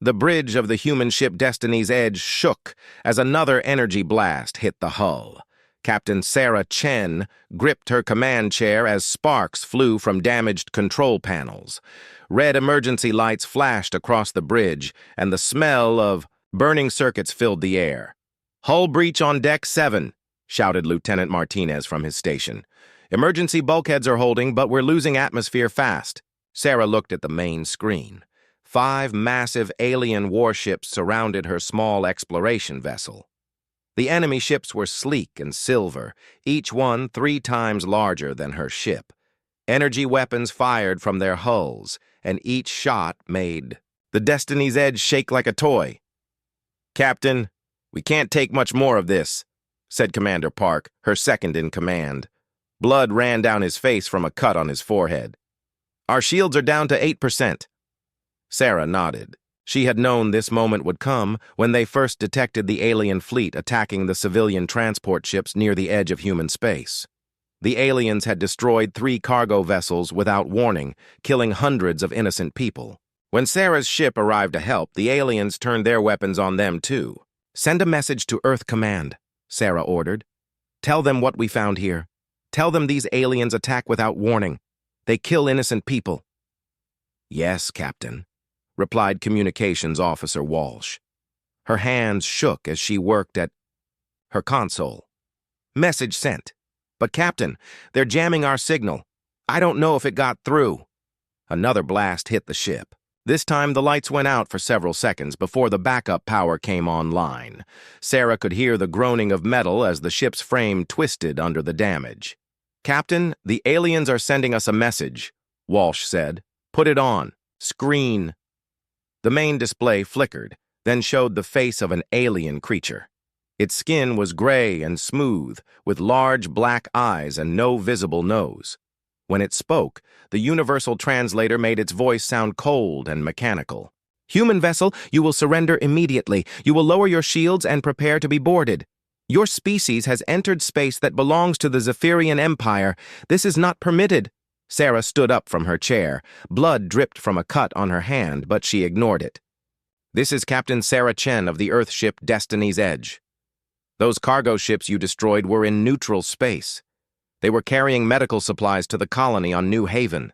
The bridge of the human ship Destiny's Edge shook as another energy blast hit the hull. Captain Sarah Chen gripped her command chair as sparks flew from damaged control panels. Red emergency lights flashed across the bridge, and the smell of burning circuits filled the air. "Hull breach on deck 7, shouted Lieutenant Martinez from his station. "Emergency bulkheads are holding, but we're losing atmosphere fast." Sarah looked at the main screen. 5 massive alien warships surrounded her small exploration vessel. The enemy ships were sleek and silver, each one 3 times larger than her ship. Energy weapons fired from their hulls, and each shot made the Destiny's Edge shake like a toy. "Captain, we can't take much more of this," said Commander Park, her second in command. Blood ran down his face from a cut on his forehead. "Our shields are down to 8%. Sarah nodded. She had known this moment would come when they first detected the alien fleet attacking the civilian transport ships near the edge of human space. The aliens had destroyed 3 cargo vessels without warning, killing hundreds of innocent people. When Sarah's ship arrived to help, the aliens turned their weapons on them too. "Send a message to Earth Command," Sarah ordered. "Tell them what we found here. Tell them these aliens attack without warning. They kill innocent people." "Yes, Captain," replied Communications Officer Walsh. Her hands shook as she worked at her console. "Message sent. But Captain, they're jamming our signal. I don't know if it got through." Another blast hit the ship. This time the lights went out for several seconds before the backup power came online. Sarah could hear the groaning of metal as the ship's frame twisted under the damage. "Captain, the aliens are sending us a message," Walsh said. "Put it on. Screen." The main display flickered, then showed the face of an alien creature. Its skin was gray and smooth, with large black eyes and no visible nose. When it spoke, the universal translator made its voice sound cold and mechanical. "Human vessel, you will surrender immediately. You will lower your shields and prepare to be boarded. Your species has entered space that belongs to the Zephyrian Empire. This is not permitted." Sarah stood up from her chair. Blood dripped from a cut on her hand, but she ignored it. "This is Captain Sarah Chen of the Earth ship Destiny's Edge. Those cargo ships you destroyed were in neutral space. They were carrying medical supplies to the colony on New Haven.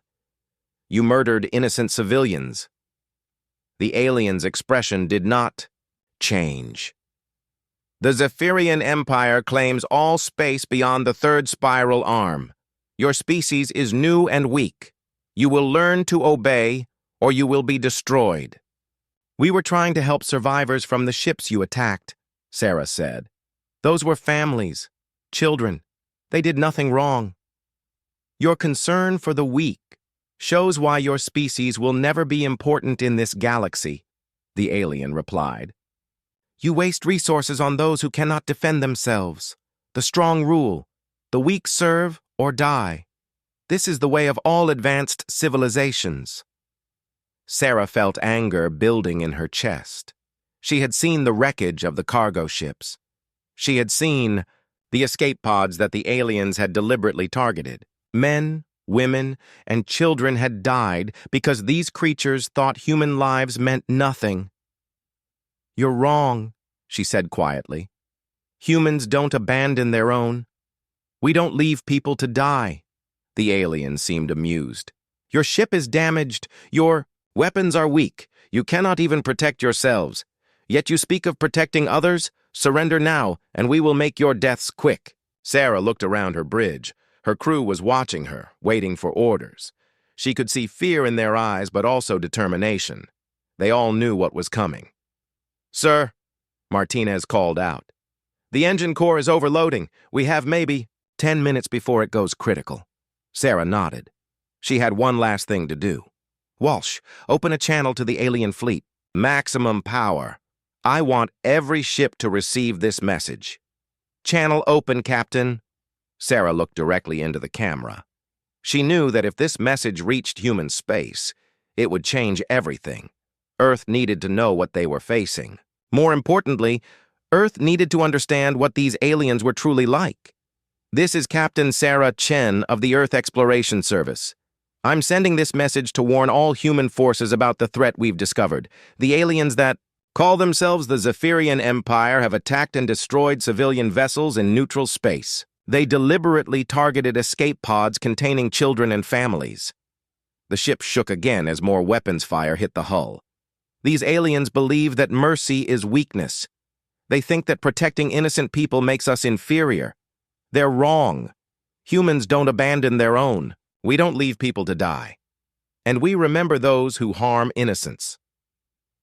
You murdered innocent civilians." The alien's expression did not change. "The Zephyrian Empire claims all space beyond the 3rd spiral arm. Your species is new and weak. You will learn to obey, or you will be destroyed." "We were trying to help survivors from the ships you attacked," Sarah said. "Those were families, children. They did nothing wrong." "Your concern for the weak shows why your species will never be important in this galaxy," the alien replied. "You waste resources on those who cannot defend themselves. The strong rule. The weak serve or die. This is the way of all advanced civilizations." Sarah felt anger building in her chest. She had seen the wreckage of the cargo ships. She had seen the escape pods that the aliens had deliberately targeted. Men, women, and children had died because these creatures thought human lives meant nothing. "You're wrong," she said quietly. "Humans don't abandon their own. We don't leave people to die." The alien seemed amused. "Your ship is damaged. Your weapons are weak. You cannot even protect yourselves. Yet you speak of protecting others? Surrender now, and we will make your deaths quick." Sarah looked around her bridge. Her crew was watching her, waiting for orders. She could see fear in their eyes, but also determination. They all knew what was coming. "Sir," Martinez called out, "the engine core is overloading. We have maybe 10 minutes before it goes critical." Sarah nodded. She had one last thing to do. "Walsh, open a channel to the alien fleet. Maximum power. I want every ship to receive this message." "Channel open, Captain." Sarah looked directly into the camera. She knew that if this message reached human space, it would change everything. Earth needed to know what they were facing. More importantly, Earth needed to understand what these aliens were truly like. "This is Captain Sarah Chen of the Earth Exploration Service. I'm sending this message to warn all human forces about the threat we've discovered. The aliens that call themselves the Zephyrian Empire have attacked and destroyed civilian vessels in neutral space. They deliberately targeted escape pods containing children and families. The ship shook again as more weapons fire hit the hull. These aliens believe that mercy is weakness. They think that protecting innocent people makes us inferior. They're wrong. Humans don't abandon their own. We don't leave people to die. And we remember those who harm innocents.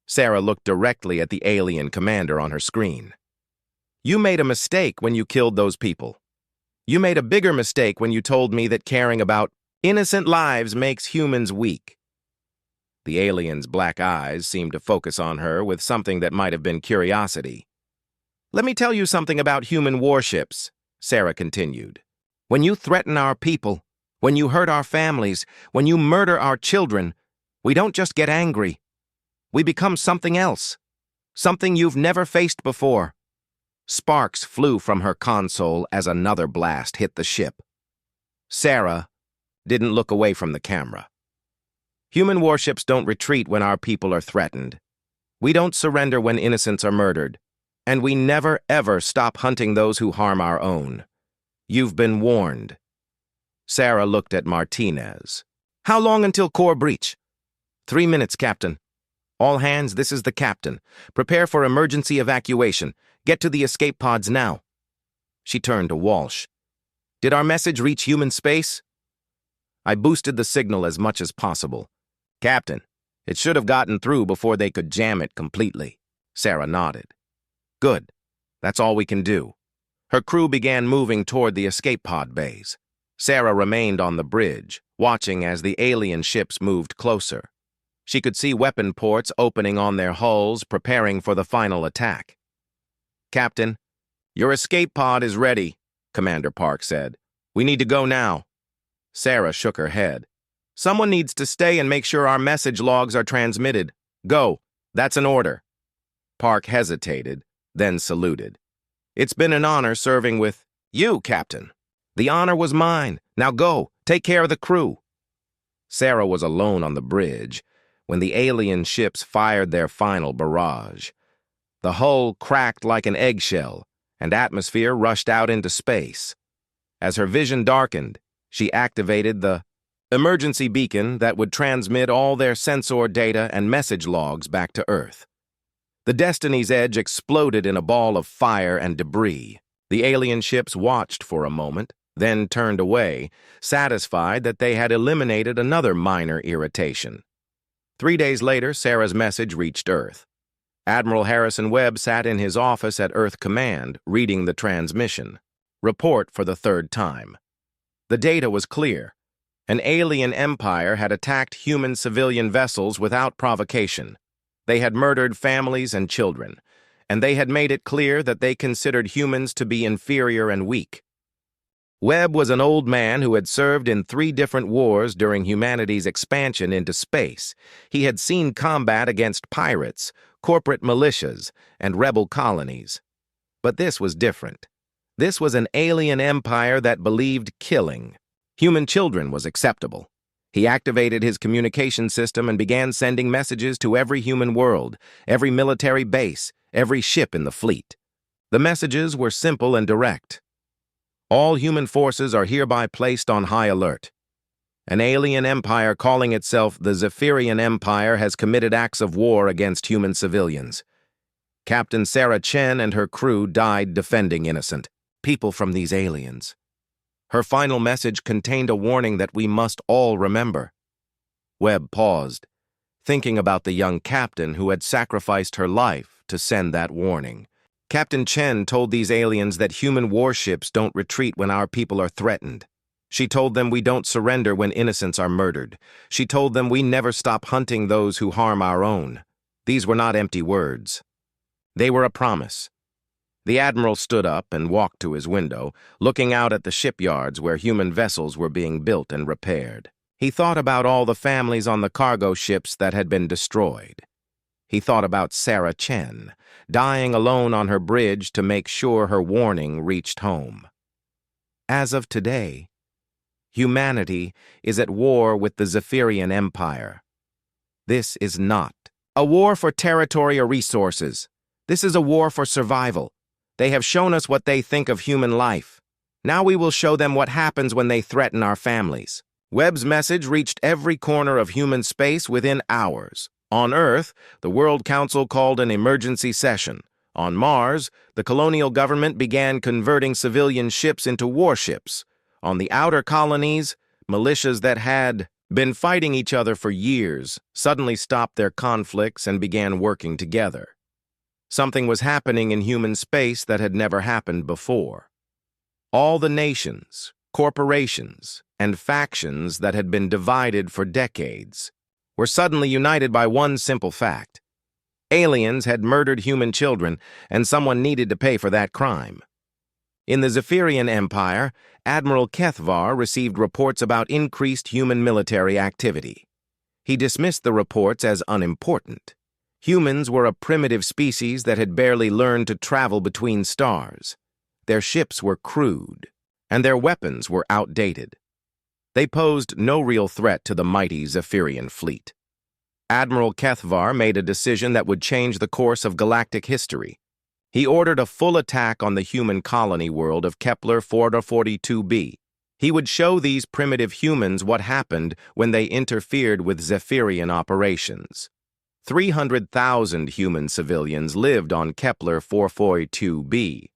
Sarah looked directly at the alien commander on her screen. You made a mistake when you killed those people. You made a bigger mistake when you told me that caring about innocent lives makes humans weak. The alien's black eyes seemed to focus on her with something that might have been curiosity. Let me tell you something about human warships, Sarah continued. When you threaten our people, when you hurt our families, when you murder our children, we don't just get angry. We become something else, something you've never faced before. Sparks flew from her console as another blast hit the ship. Sarah didn't look away from the camera. Human warships don't retreat when our people are threatened. We don't surrender when innocents are murdered. And we never, ever stop hunting those who harm our own. You've been warned. Sarah looked at Martinez. How long until core breach? 3 minutes, Captain. All hands, this is the captain. Prepare for emergency evacuation. Get to the escape pods now. She turned to Walsh. Did our message reach human space? I boosted the signal as much as possible. Captain, it should have gotten through before they could jam it completely. Sarah nodded. Good. That's all we can do. Her crew began moving toward the escape pod bays. Sarah remained on the bridge, watching as the alien ships moved closer. She could see weapon ports opening on their hulls, preparing for the final attack. Captain, your escape pod is ready, Commander Park said. We need to go now. Sarah shook her head. Someone needs to stay and make sure our message logs are transmitted. Go. That's an order. Park hesitated, then saluted. It's been an honor serving with you, Captain. The honor was mine. Now go. Take care of the crew. Sarah was alone on the bridge when the alien ships fired their final barrage. The hull cracked like an eggshell, and atmosphere rushed out into space. As her vision darkened, she activated the emergency beacon that would transmit all their sensor data and message logs back to Earth. The Destiny's Edge exploded in a ball of fire and debris. The alien ships watched for a moment, then turned away, satisfied that they had eliminated another minor irritation. 3 days later, Sarah's message reached Earth. Admiral Harrison Webb sat in his office at Earth Command, reading the transmission. Report for the third time. The data was clear. An alien empire had attacked human civilian vessels without provocation. They had murdered families and children, and they had made it clear that they considered humans to be inferior and weak. Webb was an old man who had served in 3 different wars during humanity's expansion into space. He had seen combat against pirates, corporate militias, and rebel colonies. But this was different. This was an alien empire that believed killing human children was acceptable. He activated his communication system and began sending messages to every human world, every military base, every ship in the fleet. The messages were simple and direct. All human forces are hereby placed on high alert. An alien empire calling itself the Zephyrian Empire has committed acts of war against human civilians. Captain Sarah Chen and her crew died defending innocent people from these aliens. Her final message contained a warning that we must all remember. Webb paused, thinking about the young captain who had sacrificed her life to send that warning. Captain Chen told these aliens that human warships don't retreat when our people are threatened. She told them we don't surrender when innocents are murdered. She told them we never stop hunting those who harm our own. These were not empty words. They were a promise. The admiral stood up and walked to his window, looking out at the shipyards where human vessels were being built and repaired. He thought about all the families on the cargo ships that had been destroyed. He thought about Sarah Chen, dying alone on her bridge to make sure her warning reached home. As of today, Humanity is at war with the Zephyrian Empire. This is not a war for territory or resources. This is a war for survival. They have shown us what they think of human life. Now we will show them what happens when they threaten our families. Webb's message reached every corner of human space within hours. On Earth, the World Council called an emergency session. On Mars, the colonial government began converting civilian ships into warships. On the outer colonies, militias that had been fighting each other for years suddenly stopped their conflicts and began working together. Something was happening in human space that had never happened before. All the nations, corporations, and factions that had been divided for decades were suddenly united by one simple fact. Aliens had murdered human children, and someone needed to pay for that crime. In the Zephyrian Empire, Admiral Kethvar received reports about increased human military activity. He dismissed the reports as unimportant. Humans were a primitive species that had barely learned to travel between stars. Their ships were crude, and their weapons were outdated. They posed no real threat to the mighty Zephyrian fleet. Admiral Kethvar made a decision that would change the course of galactic history. He ordered a full attack on the human colony world of Kepler 442b. He would show these primitive humans what happened when they interfered with Zephyrian operations. 300,000 human civilians lived on Kepler 442b.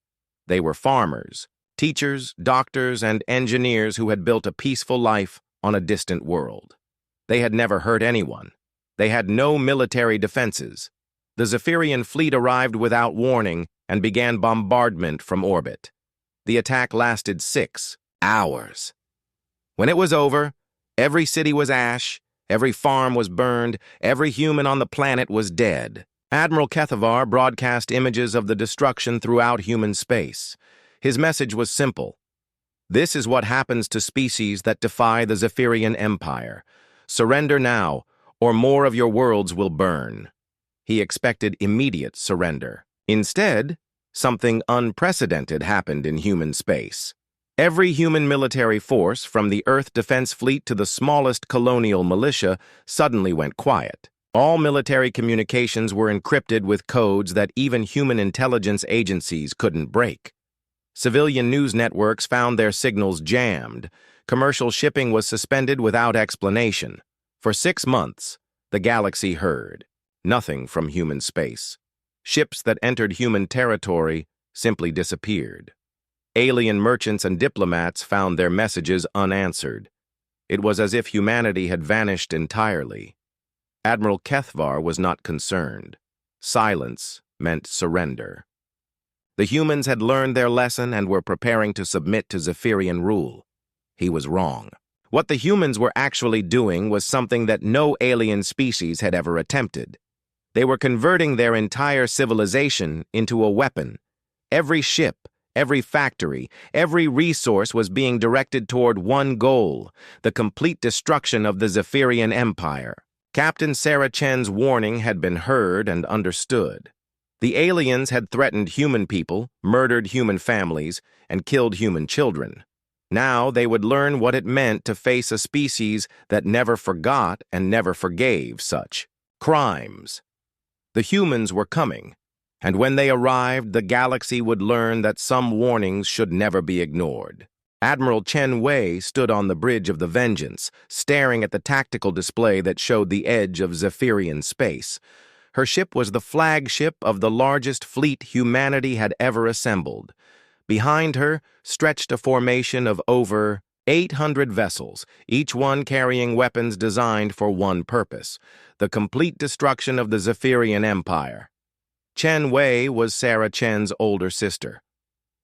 They were farmers, teachers, doctors, and engineers who had built a peaceful life on a distant world. They had never hurt anyone. They had no military defenses. The Zephyrian fleet arrived without warning and began bombardment from orbit. The attack lasted 6 hours. When it was over, every city was ash, every farm was burned, every human on the planet was dead. Admiral Kethvar broadcast images of the destruction throughout human space. His message was simple. This is what happens to species that defy the Zephyrian Empire. Surrender now, or more of your worlds will burn. He expected immediate surrender. Instead, something unprecedented happened in human space. Every human military force, from the Earth Defense Fleet to the smallest colonial militia, suddenly went quiet. All military communications were encrypted with codes that even human intelligence agencies couldn't break. Civilian news networks found their signals jammed. Commercial shipping was suspended without explanation. For 6 months, the galaxy heard nothing from human space. Ships that entered human territory simply disappeared. Alien merchants and diplomats found their messages unanswered. It was as if humanity had vanished entirely. Admiral Kethvar was not concerned. Silence meant surrender. The humans had learned their lesson and were preparing to submit to Zephyrian rule. He was wrong. What the humans were actually doing was something that no alien species had ever attempted. They were converting their entire civilization into a weapon. Every ship, every factory, every resource was being directed toward one goal, the complete destruction of the Zephyrian Empire. Captain Sarah Chen's warning had been heard and understood. The aliens had threatened human people, murdered human families, and killed human children. Now they would learn what it meant to face a species that never forgot and never forgave such crimes. The humans were coming, and when they arrived, the galaxy would learn that some warnings should never be ignored. Admiral Chen Wei stood on the bridge of the Vengeance, staring at the tactical display that showed the edge of Zephyrian space. Her ship was the flagship of the largest fleet humanity had ever assembled. Behind her stretched a formation of over 800 vessels, each one carrying weapons designed for one purpose: the complete destruction of the Zephyrian Empire. Chen Wei was Sarah Chen's older sister.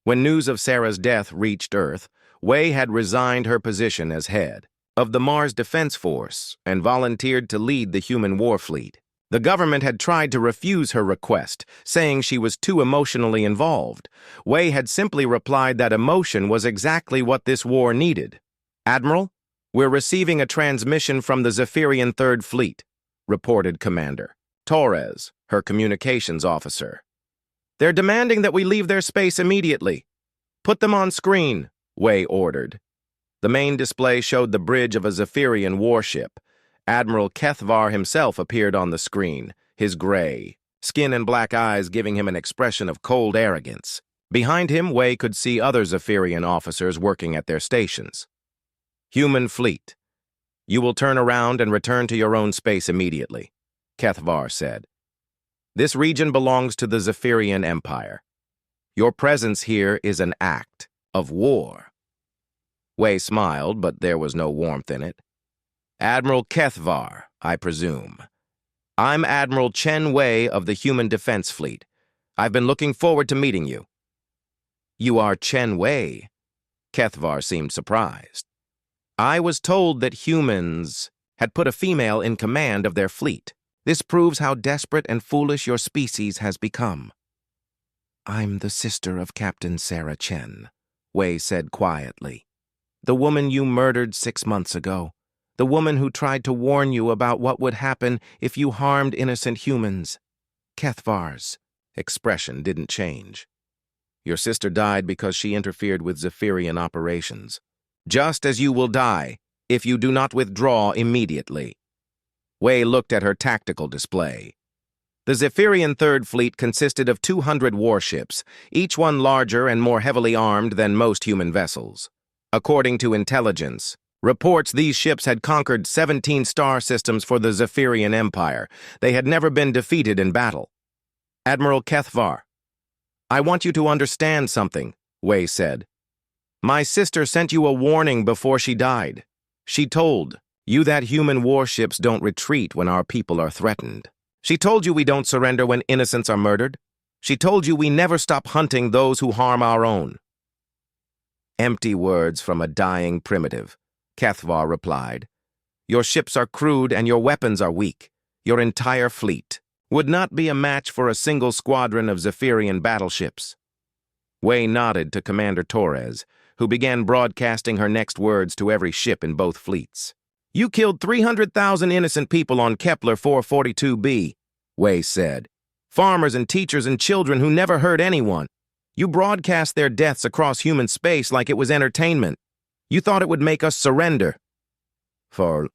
When news of Sarah's death reached Earth, Wei had resigned her position as head of the Mars Defense Force and volunteered to lead the human war fleet. The government had tried to refuse her request, saying she was too emotionally involved. Wei had simply replied that emotion was exactly what this war needed. "Admiral, we're receiving a transmission from the Zephyrian Third Fleet," reported Commander Torres, her communications officer. "They're demanding that we leave their space immediately. Put them on screen," Wei ordered. The main display showed the bridge of a Zephyrian warship. Admiral Kethvar himself appeared on the screen, his gray skin and black eyes giving him an expression of cold arrogance. Behind him, Wei could see other Zephyrian officers working at their stations. Human fleet. You will turn around and return to your own space immediately, Kethvar said. This region belongs to the Zephyrian Empire. Your presence here is an act of war. Wei smiled, but there was no warmth in it. Admiral Kethvar, I presume. I'm Admiral Chen Wei of the Human Defense Fleet. I've been looking forward to meeting you. You are Chen Wei? Kethvar seemed surprised. I was told that humans had put a female in command of their fleet. This proves how desperate and foolish your species has become. I'm the sister of Captain Sarah Chen, Wei said quietly. The woman you murdered 6 months ago. The woman who tried to warn you about what would happen if you harmed innocent humans. Kethvar's expression didn't change. Your sister died because she interfered with Zephyrian operations. Just as you will die if you do not withdraw immediately. Wei looked at her tactical display. The Zephyrian Third Fleet consisted of 200 warships, each one larger and more heavily armed than most human vessels. According to intelligence reports, these ships had conquered 17 star systems for the Zephyrian Empire. They had never been defeated in battle. Admiral Kethvar, I want you to understand something, Wei said. My sister sent you a warning before she died. She told you that human warships don't retreat when our people are threatened. She told you we don't surrender when innocents are murdered. She told you we never stop hunting those who harm our own. Empty words from a dying primitive, Kethvar replied. Your ships are crude and your weapons are weak. Your entire fleet would not be a match for a single squadron of Zephyrian battleships. Wei nodded to Commander Torres, who began broadcasting her next words to every ship in both fleets. You killed 300,000 innocent people on Kepler 442b, Wei said. Farmers and teachers and children who never hurt anyone. You broadcast their deaths across human space like it was entertainment. You thought it would make us surrender. For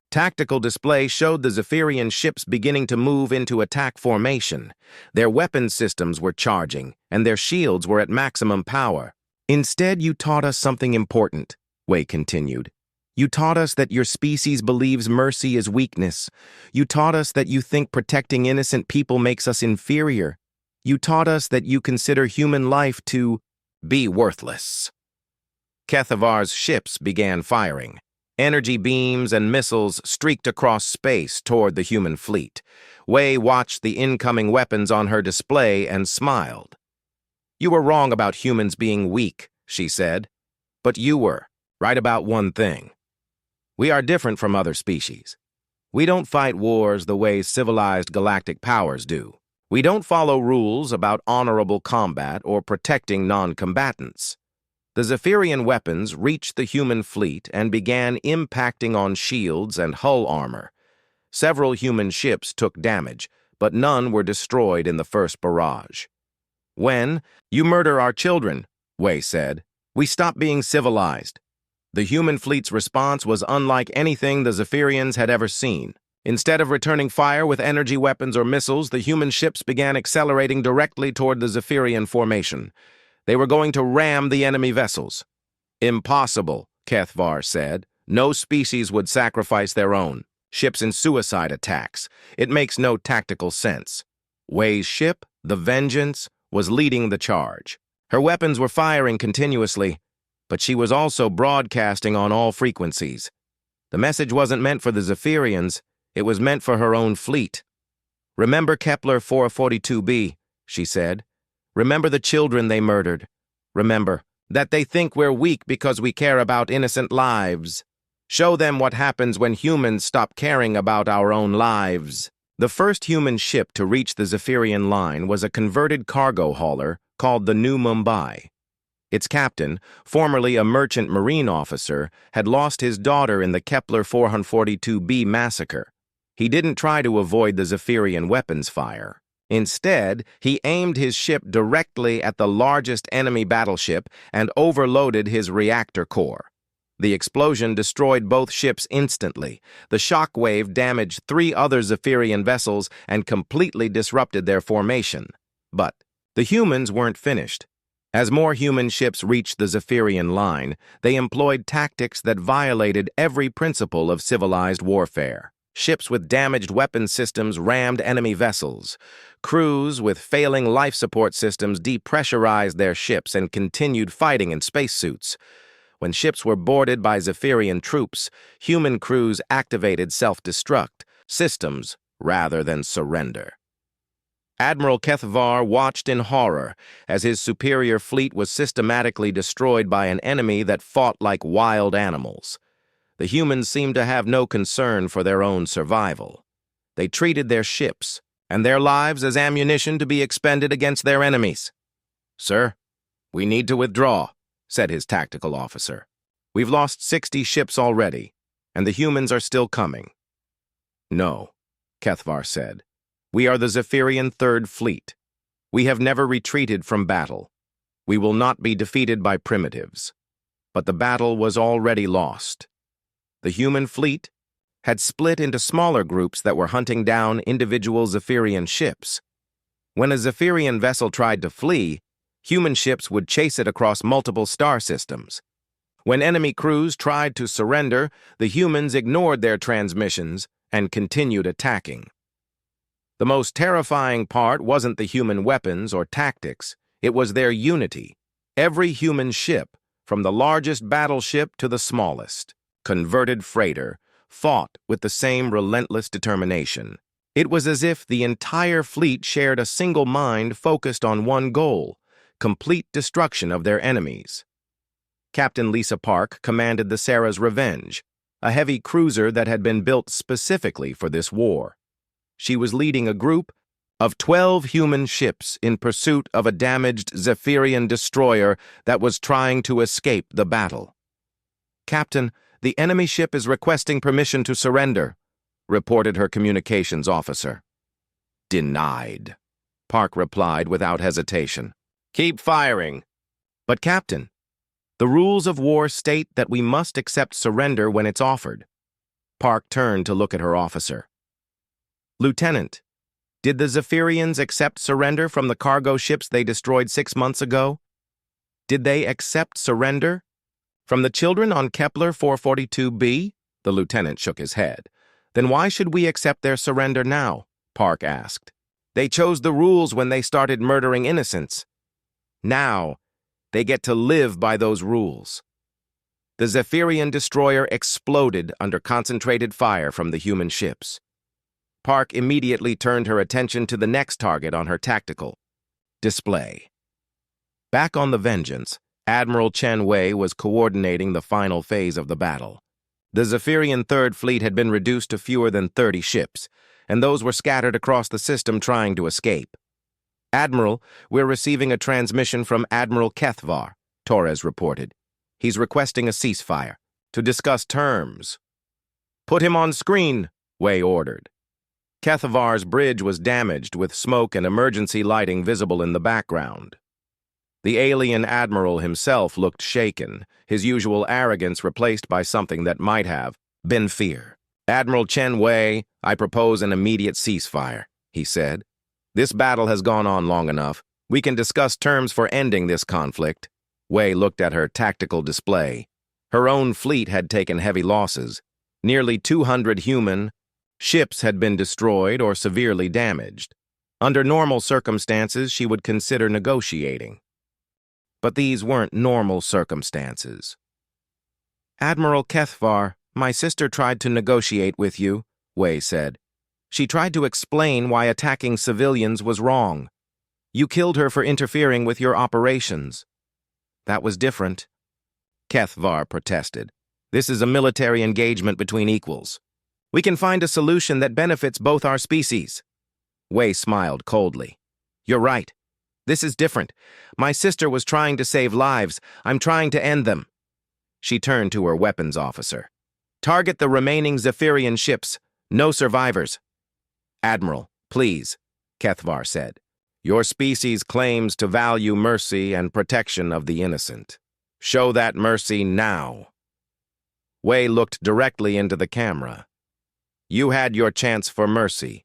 tactical display showed the Zephyrian ships beginning to move into attack formation. Their weapon systems were charging, and their shields were at maximum power. Instead, you taught us something important, Wei continued. You taught us that your species believes mercy is weakness. You taught us that you think protecting innocent people makes us inferior. You taught us that you consider human life to be worthless. Kethavar's ships began firing. Energy beams and missiles streaked across space toward the human fleet. Wei watched the incoming weapons on her display and smiled. You were wrong about humans being weak, she said. But you were right about one thing. We are different from other species. We don't fight wars the way civilized galactic powers do. We don't follow rules about honorable combat or protecting non-combatants. The Zephyrian weapons reached the human fleet and began impacting on shields and hull armor. Several human ships took damage, but none were destroyed in the first barrage. When you murder our children, Wei said, we stop being civilized. The human fleet's response was unlike anything the Zephyrians had ever seen. Instead of returning fire with energy weapons or missiles, the human ships began accelerating directly toward the Zephyrian formation. They were going to ram the enemy vessels. Impossible, Kethvar said. No species would sacrifice their own. Ships in suicide attacks. It makes no tactical sense. Wei's ship, the Vengeance, was leading the charge. Her weapons were firing continuously, but she was also broadcasting on all frequencies. The message wasn't meant for the Zephyrians, it was meant for her own fleet. Remember Kepler 442b, she said. Remember the children they murdered. Remember that they think we're weak because we care about innocent lives. Show them what happens when humans stop caring about our own lives. The first human ship to reach the Zephyrian line was a converted cargo hauler called the New Mumbai. Its captain, formerly a merchant marine officer, had lost his daughter in the Kepler 442b massacre. He didn't try to avoid the Zephyrian weapons fire. Instead, he aimed his ship directly at the largest enemy battleship and overloaded his reactor core. The explosion destroyed both ships instantly. The shock wave damaged 3 other Zephyrian vessels and completely disrupted their formation. But the humans weren't finished. As more human ships reached the Zephyrian line, they employed tactics that violated every principle of civilized warfare. Ships with damaged weapon systems rammed enemy vessels. Crews with failing life support systems depressurized their ships and continued fighting in spacesuits. When ships were boarded by Zephyrian troops, human crews activated self-destruct systems rather than surrender. Admiral Kethvar watched in horror as his superior fleet was systematically destroyed by an enemy that fought like wild animals. The humans seemed to have no concern for their own survival. They treated their ships and their lives as ammunition to be expended against their enemies. "Sir, we need to withdraw," said his tactical officer. "We've lost 60 ships already, and the humans are still coming." "No," Kethvar said. "We are the Zephyrian Third Fleet. We have never retreated from battle. We will not be defeated by primitives." But the battle was already lost. The human fleet had split into smaller groups that were hunting down individual Zephyrian ships. When a Zephyrian vessel tried to flee, human ships would chase it across multiple star systems. When enemy crews tried to surrender, the humans ignored their transmissions and continued attacking. The most terrifying part wasn't the human weapons or tactics, it was their unity. Every human ship, from the largest battleship to the smallest, converted freighter, fought with the same relentless determination. It was as if the entire fleet shared a single mind focused on one goal: complete destruction of their enemies. Captain Lisa Park commanded the Sarah's Revenge, a heavy cruiser that had been built specifically for this war. She was leading a group of 12 human ships in pursuit of a damaged Zephyrian destroyer that was trying to escape the battle. "Captain, the enemy ship is requesting permission to surrender," reported her communications officer. "Denied," Park replied without hesitation. "Keep firing." "But Captain, the rules of war state that we must accept surrender when it's offered." Park turned to look at her officer. "Lieutenant, did the Zephyrians accept surrender from the cargo ships they destroyed 6 months ago? Did they accept surrender from the children on Kepler 442b? The lieutenant shook his head. "Then why should we accept their surrender now?" Park asked. "They chose the rules when they started murdering innocents. Now, they get to live by those rules." The Zephyrian destroyer exploded under concentrated fire from the human ships. Park immediately turned her attention to the next target on her tactical display. Back on the Vengeance, Admiral Chen Wei was coordinating the final phase of the battle. The Zephyrian Third Fleet had been reduced to fewer than 30 ships, and those were scattered across the system trying to escape. "Admiral, we're receiving a transmission from Admiral Kethvar," Torres reported. "He's requesting a ceasefire to discuss terms." "Put him on screen," Wei ordered. Kethvar's bridge was damaged, with smoke and emergency lighting visible in the background. The alien admiral himself looked shaken, his usual arrogance replaced by something that might have been fear. "Admiral Chen Wei, I propose an immediate ceasefire," he said. "This battle has gone on long enough. We can discuss terms for ending this conflict." Wei looked at her tactical display. Her own fleet had taken heavy losses. Nearly 200 human ships had been destroyed or severely damaged. Under normal circumstances, she would consider negotiating. But these weren't normal circumstances. "Admiral Kethvar, my sister tried to negotiate with you," Wei said. "She tried to explain why attacking civilians was wrong. You killed her for interfering with your operations." "That was different," Kethvar protested. "This is a military engagement between equals. We can find a solution that benefits both our species." Wei smiled coldly. "You're right. This is different. My sister was trying to save lives. I'm trying to end them." She turned to her weapons officer. "Target the remaining Zephyrian ships. No survivors." "Admiral, please," Kethvar said. "Your species claims to value mercy and protection of the innocent. Show that mercy now." Wei looked directly into the camera. You had your chance for mercy.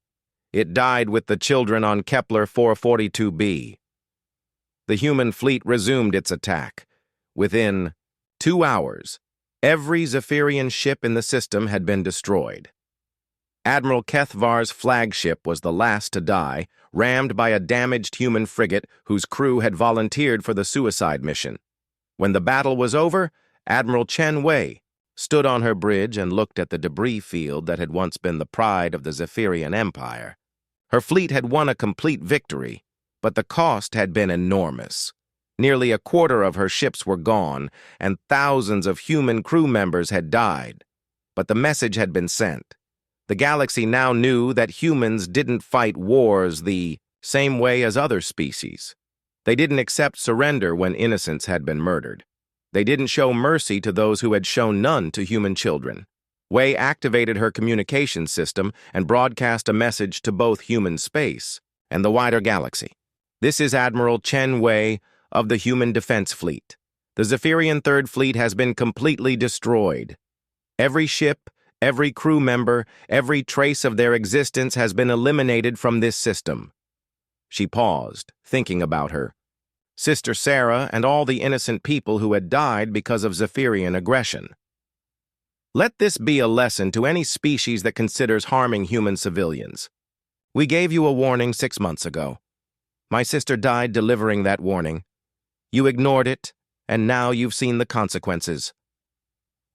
It died with the children on Kepler 442b. The human fleet resumed its attack. Within 2 hours, every Zephyrian ship in the system had been destroyed. Admiral Kethvar's flagship was the last to die, rammed by a damaged human frigate whose crew had volunteered for the suicide mission. When the battle was over, Admiral Chen Wei stood on her bridge and looked at the debris field that had once been the pride of the Zephyrian Empire. Her fleet had won a complete victory, but the cost had been enormous. Nearly a quarter of her ships were gone, and thousands of human crew members had died. But the message had been sent. The galaxy now knew that humans didn't fight wars the same way as other species. They didn't accept surrender when innocents had been murdered. They didn't show mercy to those who had shown none to human children. Wei activated her communication system and broadcast a message to both human space and the wider galaxy. This is Admiral Chen Wei of the Human Defense Fleet. The Zephyrian Third Fleet has been completely destroyed. Every ship, every crew member, every trace of their existence has been eliminated from this system. She paused, thinking about her sister Sarah and all the innocent people who had died because of Zephyrian aggression. Let this be a lesson to any species that considers harming human civilians. We gave you a warning 6 months ago. My sister died delivering that warning. You ignored it, and now you've seen the consequences.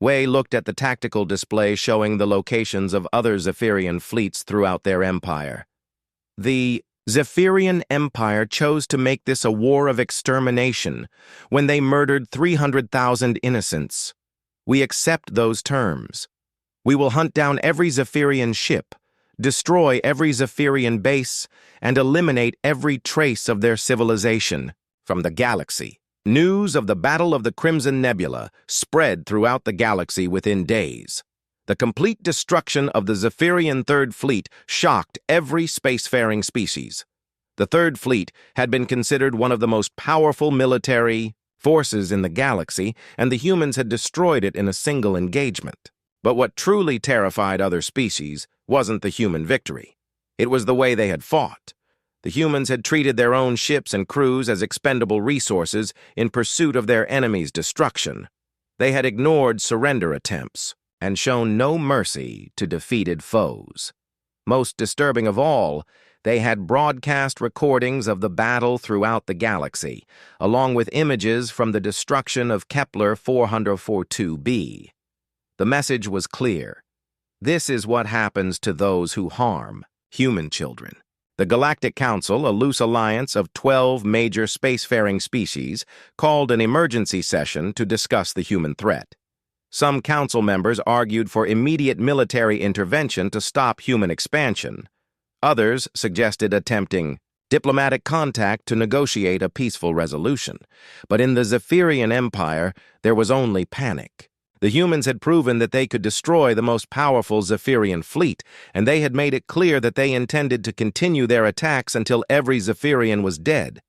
Wei looked at the tactical display showing the locations of other Zephyrian fleets throughout their empire. The Zephyrian Empire chose to make this a war of extermination when they murdered 300,000 innocents. We accept those terms. We will hunt down every Zephyrian ship, destroy every Zephyrian base, and eliminate every trace of their civilization from the galaxy. News of the Battle of the Crimson Nebula spread throughout the galaxy within days. The complete destruction of the Zephyrian Third Fleet shocked every spacefaring species. The Third Fleet had been considered one of the most powerful military forces in the galaxy, and the humans had destroyed it in a single engagement. But what truly terrified other species wasn't the human victory. It was the way they had fought. The humans had treated their own ships and crews as expendable resources in pursuit of their enemy's destruction. They had ignored surrender attempts and shown no mercy to defeated foes. Most disturbing of all, they had broadcast recordings of the battle throughout the galaxy, along with images from the destruction of Kepler 442b. The message was clear. This is what happens to those who harm human children. The Galactic Council, a loose alliance of 12 major spacefaring species, called an emergency session to discuss the human threat. Some council members argued for immediate military intervention to stop human expansion. Others suggested attempting diplomatic contact to negotiate a peaceful resolution. But in the Zephyrian Empire, there was only panic. The humans had proven that they could destroy the most powerful Zephyrian fleet, and they had made it clear that they intended to continue their attacks until every Zephyrian was dead.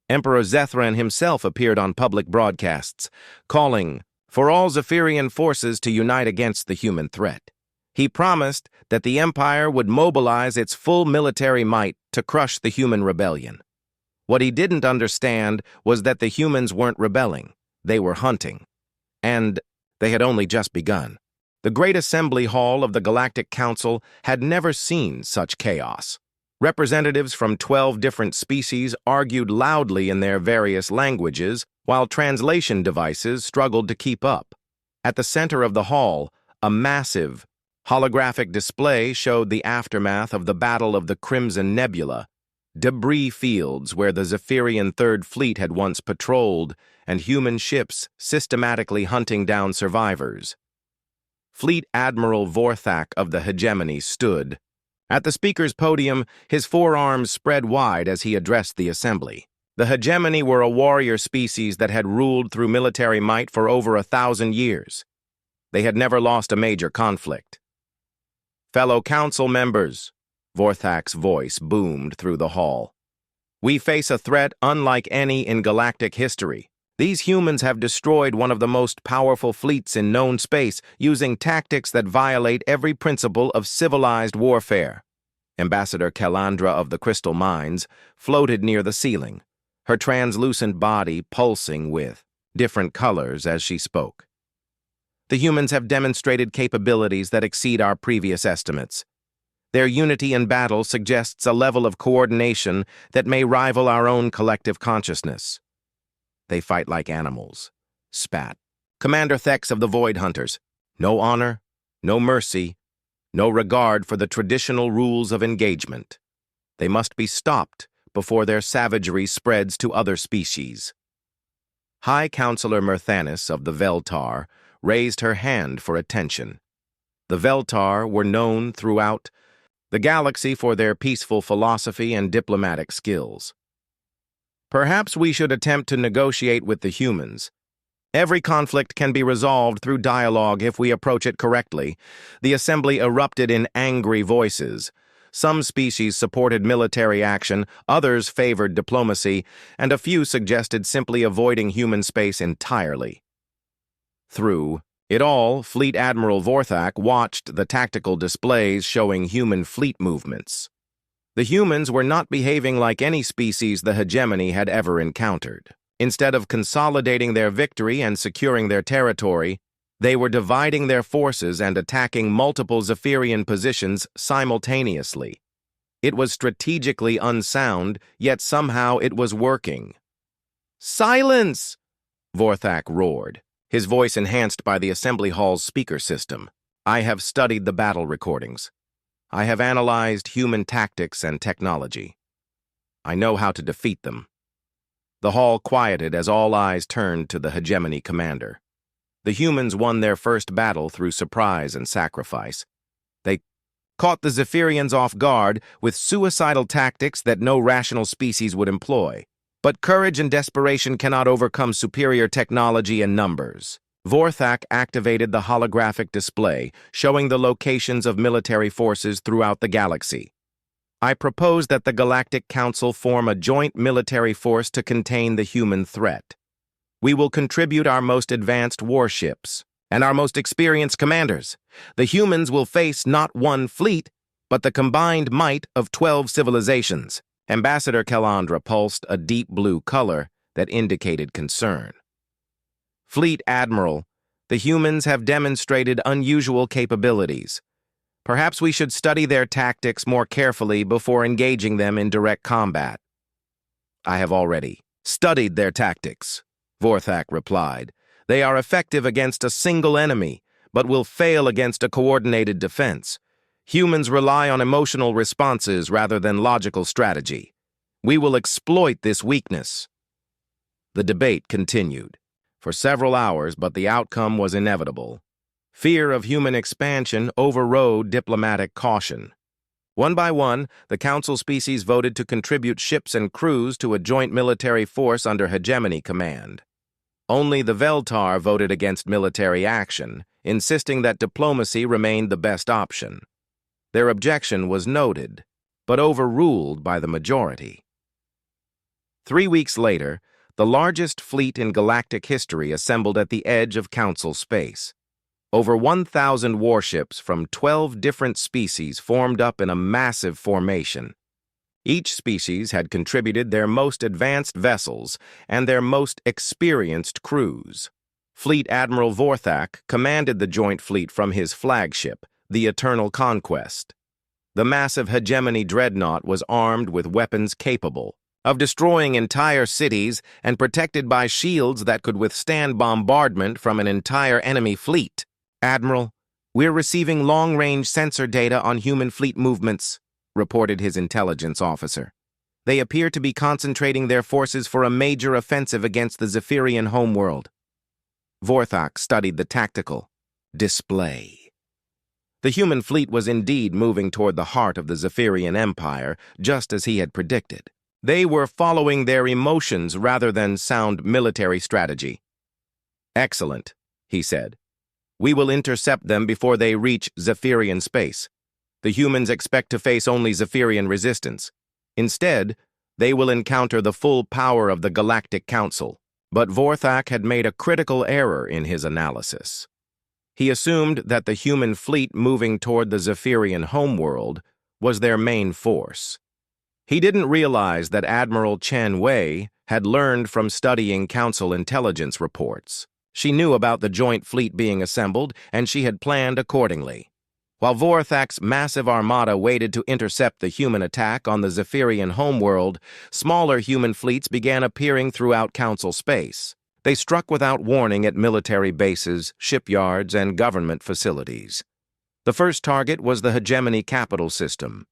Emperor Zethran himself appeared on public broadcasts, calling for all Zephyrian forces to unite against the human threat. He promised that the Empire would mobilize its full military might to crush the human rebellion. What he didn't understand was that the humans weren't rebelling, they were hunting. And they had only just begun. The Great Assembly Hall of the Galactic Council had never seen such chaos. Representatives from 12 different species argued loudly in their various languages, while translation devices struggled to keep up. At the center of the hall, a massive, holographic display showed the aftermath of the Battle of the Crimson Nebula, debris fields where the Zephyrian Third Fleet had once patrolled, and human ships systematically hunting down survivors. Fleet Admiral Vorthak of the Hegemony stood. At the speaker's podium, his forearms spread wide as he addressed the assembly. The Hegemony were a warrior species that had ruled through military might for over 1,000 years. They had never lost a major conflict. Fellow council members, Vorthak's voice boomed through the hall. We face a threat unlike any in galactic history. These humans have destroyed one of the most powerful fleets in known space using tactics that violate every principle of civilized warfare. Ambassador Calandra of the Crystal Mines floated near the ceiling, her translucent body pulsing with different colors as she spoke. The humans have demonstrated capabilities that exceed our previous estimates. Their unity in battle suggests a level of coordination that may rival our own collective consciousness. They fight like animals. Spat. Commander Thex of the Void Hunters. No honor, no mercy, no regard for the traditional rules of engagement. They must be stopped before their savagery spreads to other species. High Counselor Myrthanis of the Veltar raised her hand for attention. The Veltar were known throughout the galaxy for their peaceful philosophy and diplomatic skills. Perhaps we should attempt to negotiate with the humans. Every conflict can be resolved through dialogue if we approach it correctly. The assembly erupted in angry voices. Some species supported military action, others favored diplomacy, and a few suggested simply avoiding human space entirely. Through it all, Fleet Admiral Vorthak watched the tactical displays showing human fleet movements. The humans were not behaving like any species the hegemony had ever encountered. Instead of consolidating their victory and securing their territory, they were dividing their forces and attacking multiple Zephyrian positions simultaneously. It was strategically unsound, yet somehow it was working. "Silence!" Vorthak roared, his voice enhanced by the assembly hall's speaker system. "I have studied the battle recordings. I have analyzed human tactics and technology. I know how to defeat them." The hall quieted as all eyes turned to the hegemony commander. The humans won their first battle through surprise and sacrifice. They caught the Zephyrians off guard with suicidal tactics that no rational species would employ. But courage and desperation cannot overcome superior technology and numbers. Vorthak activated the holographic display, showing the locations of military forces throughout the galaxy. "I propose that the Galactic Council form a joint military force to contain the human threat. We will contribute our most advanced warships and our most experienced commanders. The humans will face not one fleet, but the combined might of 12 civilizations." Ambassador Calandra pulsed a deep blue color that indicated concern. "Fleet Admiral, the humans have demonstrated unusual capabilities. Perhaps we should study their tactics more carefully before engaging them in direct combat." "I have already studied their tactics," Vorthak replied. "They are effective against a single enemy, but will fail against a coordinated defense. Humans rely on emotional responses rather than logical strategy. We will exploit this weakness." The debate continued for several hours, but the outcome was inevitable. Fear of human expansion overrode diplomatic caution. One by one, the Council species voted to contribute ships and crews to a joint military force under hegemony command. Only the Veltar voted against military action, insisting that diplomacy remained the best option. Their objection was noted, but overruled by the majority. 3 weeks later, the largest fleet in galactic history assembled at the edge of Council space. Over 1,000 warships from 12 different species formed up in a massive formation. Each species had contributed their most advanced vessels and their most experienced crews. Fleet Admiral Vorthak commanded the joint fleet from his flagship, the Eternal Conquest. The massive hegemony dreadnought was armed with weapons capable of destroying entire cities and protected by shields that could withstand bombardment from an entire enemy fleet. "Admiral, we're receiving long-range sensor data on human fleet movements," reported his intelligence officer. "They appear to be concentrating their forces for a major offensive against the Zephyrian homeworld." Vorthak studied the tactical display. The human fleet was indeed moving toward the heart of the Zephyrian Empire, just as he had predicted. They were following their emotions rather than sound military strategy. "Excellent," he said. "We will intercept them before they reach Zephyrian space. The humans expect to face only Zephyrian resistance. Instead, they will encounter the full power of the Galactic Council. But Vorthak had made a critical error in his analysis. He assumed that the human fleet moving toward the Zephyrian homeworld was their main force. He didn't realize that Admiral Chen Wei had learned from studying Council intelligence reports. She knew about the joint fleet being assembled, and she had planned accordingly. While Vorthak's massive armada waited to intercept the human attack on the Zephyrian homeworld, smaller human fleets began appearing throughout Council space. They struck without warning at military bases, shipyards, and government facilities. The first target was the Hegemony Capital System.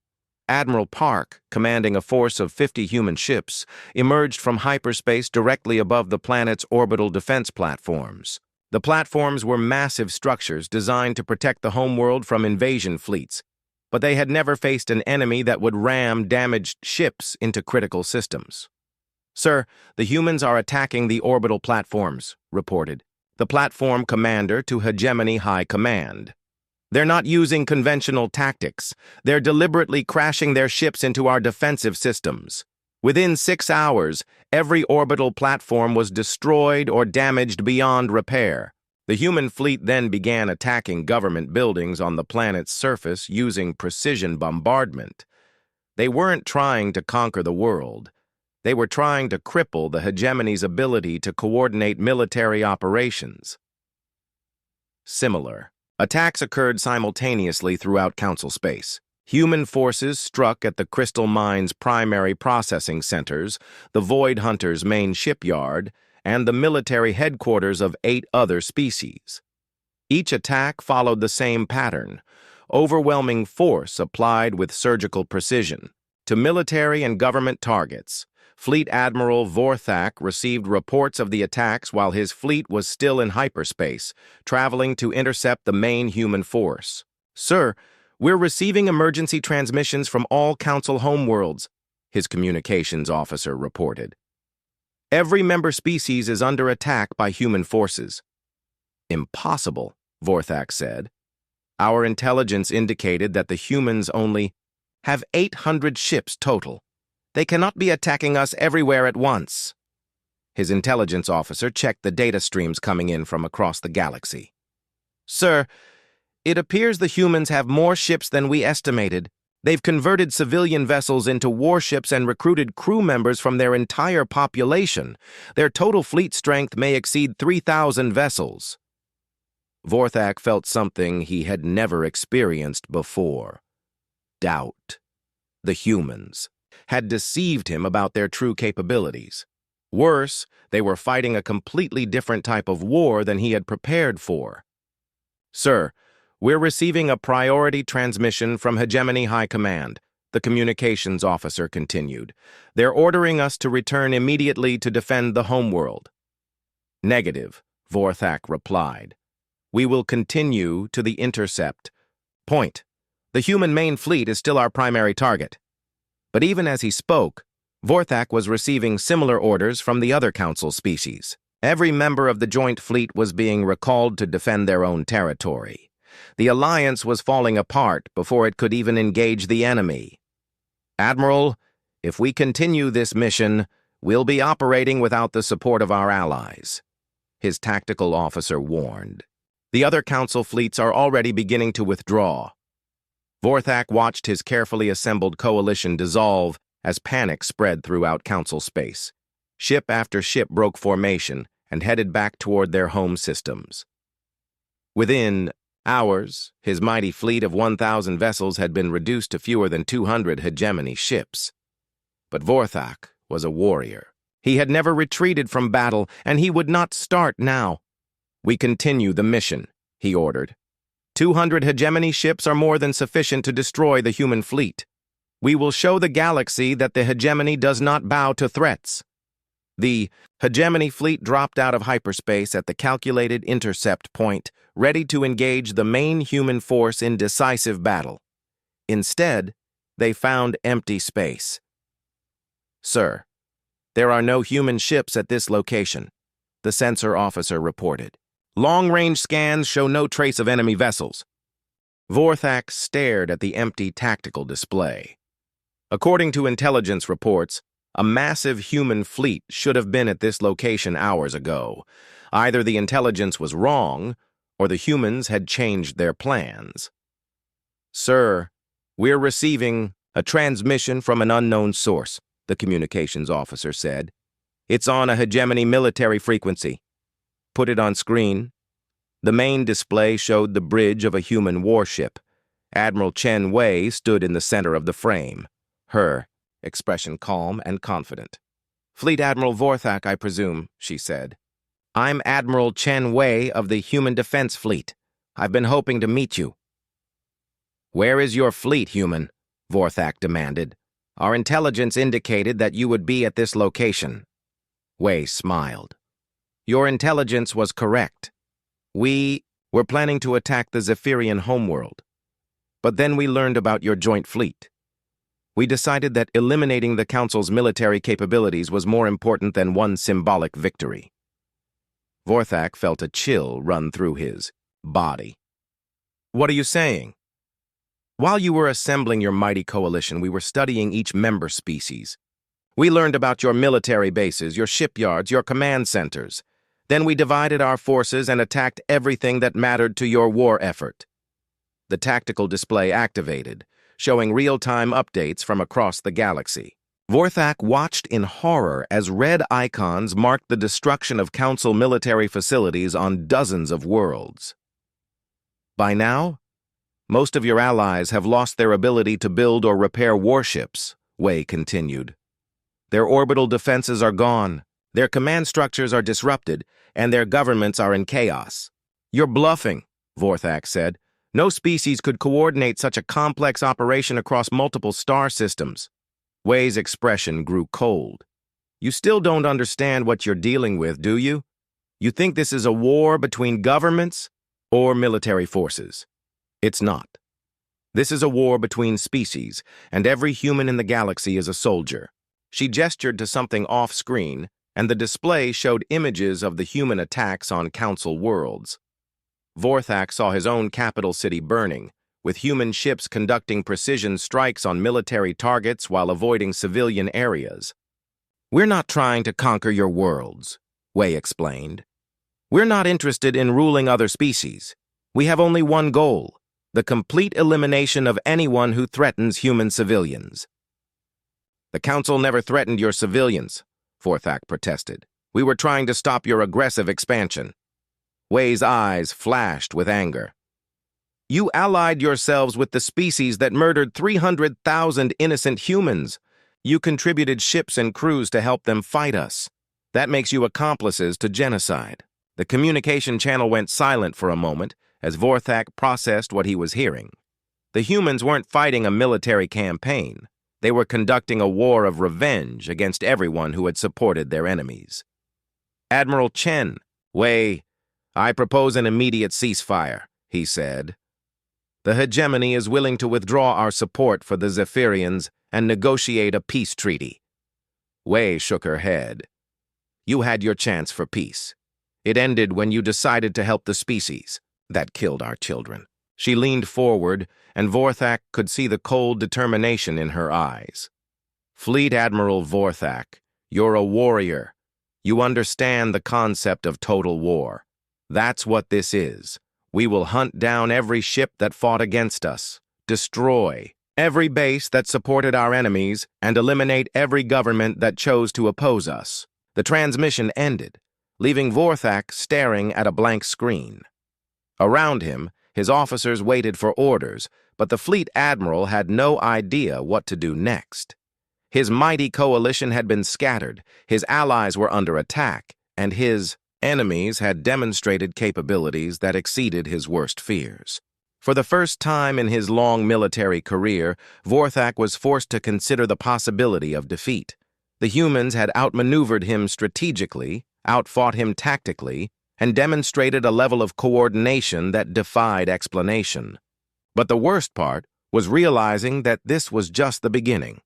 Admiral Park, commanding a force of 50 human ships, emerged from hyperspace directly above the planet's orbital defense platforms. The platforms were massive structures designed to protect the homeworld from invasion fleets, but they had never faced an enemy that would ram damaged ships into critical systems. "Sir, the humans are attacking the orbital platforms," reported the platform commander to Hegemony High Command. "They're not using conventional tactics. They're deliberately crashing their ships into our defensive systems. Within 6 hours, every orbital platform was destroyed or damaged beyond repair." The human fleet then began attacking government buildings on the planet's surface using precision bombardment. They weren't trying to conquer the world. They were trying to cripple the hegemony's ability to coordinate military operations. Similar attacks occurred simultaneously throughout Council space. Human forces struck at the Crystal Mine's primary processing centers, the Void Hunter's main shipyard, and the military headquarters of 8 other species. Each attack followed the same pattern: overwhelming force applied with surgical precision. To military and government targets, Fleet Admiral Vorthak received reports of the attacks while his fleet was still in hyperspace, traveling to intercept the main human force. "Sir, we're receiving emergency transmissions from all Council homeworlds," his communications officer reported. "Every member species is under attack by human forces." "Impossible," Vorthak said. "Our intelligence indicated that the humans only have 800 ships total. They cannot be attacking us everywhere at once." His intelligence officer checked the data streams coming in from across the galaxy. "Sir, it appears the humans have more ships than we estimated. They've converted civilian vessels into warships and recruited crew members from their entire population. Their total fleet strength may exceed 3,000 vessels." Vorthak felt something he had never experienced before: doubt. The humans had deceived him about their true capabilities. Worse, they were fighting a completely different type of war than he had prepared for. "Sir, we're receiving a priority transmission from Hegemony High Command," the communications officer continued. "They're ordering us to return immediately to defend the homeworld." "Negative," Vorthak replied. "We will continue to the intercept. Point. The human main fleet is still our primary target." But even as he spoke, Vorthak was receiving similar orders from the other Council species. Every member of the joint fleet was being recalled to defend their own territory. The alliance was falling apart before it could even engage the enemy. "Admiral, if we continue this mission, we'll be operating without the support of our allies," his tactical officer warned. "The other Council fleets are already beginning to withdraw." Vorthak watched his carefully assembled coalition dissolve as panic spread throughout Council space. Ship after ship broke formation and headed back toward their home systems. Within hours, his mighty fleet of 1,000 vessels had been reduced to fewer than 200 hegemony ships. But Vorthak was a warrior. He had never retreated from battle, and he would not start now. "We continue the mission," he ordered. 200 hegemony ships are more than sufficient to destroy the human fleet. We will show the galaxy that the hegemony does not bow to threats." The hegemony fleet dropped out of hyperspace at the calculated intercept point, ready to engage the main human force in decisive battle. Instead, they found empty space. "Sir, there are no human ships at this location," the sensor officer reported. "Long-range scans show no trace of enemy vessels." Vorthak stared at the empty tactical display. According to intelligence reports, A massive human fleet should have been at this location hours ago. Either the intelligence was wrong, or the humans had changed their plans. "Sir, we're receiving a transmission from an unknown source," the communications officer said. "It's on a hegemony military frequency." "Put it on screen." The main display showed the bridge of a human warship. Admiral Chen Wei stood in the center of the frame, her expression calm and confident. "Fleet Admiral Vorthak, I presume," she said. "I'm Admiral Chen Wei of the Human Defense Fleet. I've been hoping to meet you." "Where is your fleet, human?" Vorthak demanded. "Our intelligence indicated that you would be at this location." Wei smiled. "Your intelligence was correct. We were planning to attack the Zephyrian homeworld. But then we learned about your joint fleet. We decided that eliminating the Council's military capabilities was more important than one symbolic victory." Vorthak felt a chill run through his body. "What are you saying?" "While you were assembling your mighty coalition, we were studying each member species. We learned about your military bases, your shipyards, your command centers. Then we divided our forces and attacked everything that mattered to your war effort." The tactical display activated, showing real-time updates from across the galaxy. Vorthak watched in horror as red icons marked the destruction of Council military facilities on dozens of worlds. "By now, most of your allies have lost their ability to build or repair warships," Wei continued. "Their orbital defenses are gone, their command structures are disrupted, and their governments are in chaos." "You're bluffing," Vorthak said. "No species could coordinate such a complex operation across multiple star systems." Wei's expression grew cold. "You still don't understand what you're dealing with, do you? You think this is a war between governments or military forces? It's not. This is a war between species, and every human in the galaxy is a soldier." She gestured to something off-screen, and the display showed images of the human attacks on Council worlds. Vorthak saw his own capital city burning, with human ships conducting precision strikes on military targets while avoiding civilian areas. "We're not trying to conquer your worlds," Wei explained. "We're not interested in ruling other species. We have only one goal: the complete elimination of anyone who threatens human civilians." "The Council never threatened your civilians," Vorthak protested. "We were trying to stop your aggressive expansion." Wei's eyes flashed with anger. "You allied yourselves with the species that murdered 300,000 innocent humans. You contributed ships and crews to help them fight us. That makes you accomplices to genocide." The communication channel went silent for a moment as Vorthak processed what he was hearing. The humans weren't fighting a military campaign. They were conducting a war of revenge against everyone who had supported their enemies. "Admiral Chen, Wei, I propose an immediate ceasefire," he said. "The hegemony is willing to withdraw our support for the Zephyrians and negotiate a peace treaty." Wei shook her head. "You had your chance for peace. It ended when you decided to help the species. That killed our children." She leaned forward, and Vorthak could see the cold determination in her eyes. "Fleet Admiral Vorthak, you're a warrior. You understand the concept of total war. That's what this is. We will hunt down every ship that fought against us, destroy every base that supported our enemies, and eliminate every government that chose to oppose us." The transmission ended, leaving Vorthak staring at a blank screen. Around him, his officers waited for orders, but the fleet admiral had no idea what to do next. His mighty coalition had been scattered, his allies were under attack, and his enemies had demonstrated capabilities that exceeded his worst fears. For the first time in his long military career, Vorthak was forced to consider the possibility of defeat. The humans had outmaneuvered him strategically, outfought him tactically, and demonstrated a level of coordination that defied explanation. But the worst part was realizing that this was just the beginning.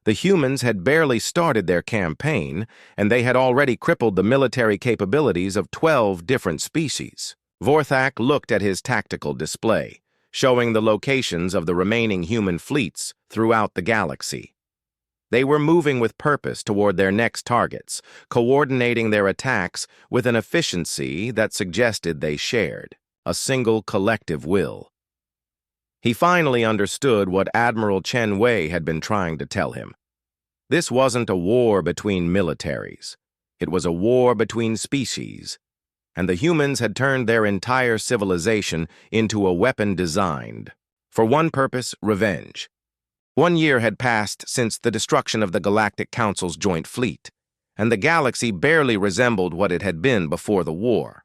The humans had barely started their campaign, and they had already crippled the military capabilities of 12 different species. Vorthak looked at his tactical display, showing the locations of the remaining human fleets throughout the galaxy. They were moving with purpose toward their next targets, coordinating their attacks with an efficiency that suggested they shared a single collective will. He finally understood what Admiral Chen Wei had been trying to tell him. This wasn't a war between militaries. It was a war between species, and the humans had turned their entire civilization into a weapon designed for one purpose: revenge. 1 year had passed since the destruction of the Galactic Council's joint fleet, and the galaxy barely resembled what it had been before the war.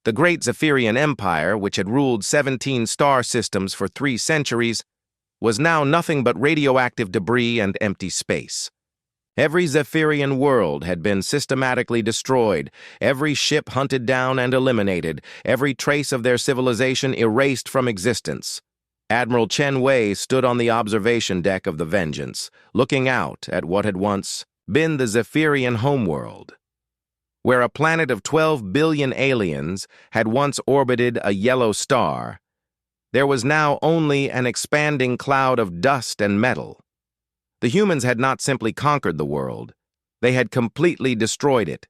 The great Zephyrian Empire, which had ruled 17 star systems for 3 centuries, was now nothing but radioactive debris and empty space. Every Zephyrian world had been systematically destroyed, every ship hunted down and eliminated, every trace of their civilization erased from existence. Admiral Chen Wei stood on the observation deck of the Vengeance, looking out at what had once been the Zephyrian homeworld, where a planet of 12 billion aliens had once orbited a yellow star. There was now only an expanding cloud of dust and metal. The humans had not simply conquered the world, they had completely destroyed it,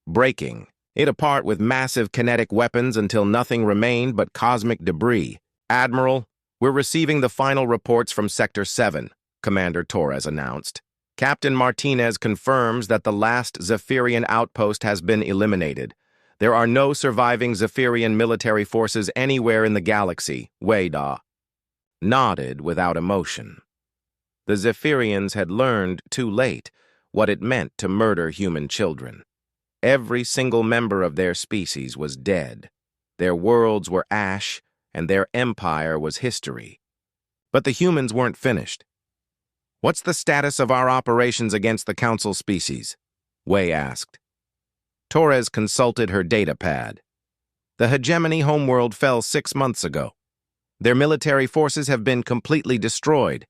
breaking it apart with massive kinetic weapons until nothing remained but cosmic debris. "Admiral, we're receiving the final reports from Sector 7, Commander Torres announced. Captain Martinez confirms that the last Zephyrian outpost has been eliminated. There are no surviving Zephyrian military forces anywhere in the galaxy." Wei nodded without emotion. The Zephyrians had learned too late what it meant to murder human children. Every single member of their species was dead. Their worlds were ash, and their empire was history. But the humans weren't finished. "What's the status of our operations against the Council species?" Wei asked. Torres consulted her data pad. The hegemony homeworld fell 6 months ago. Their military forces have been completely destroyed,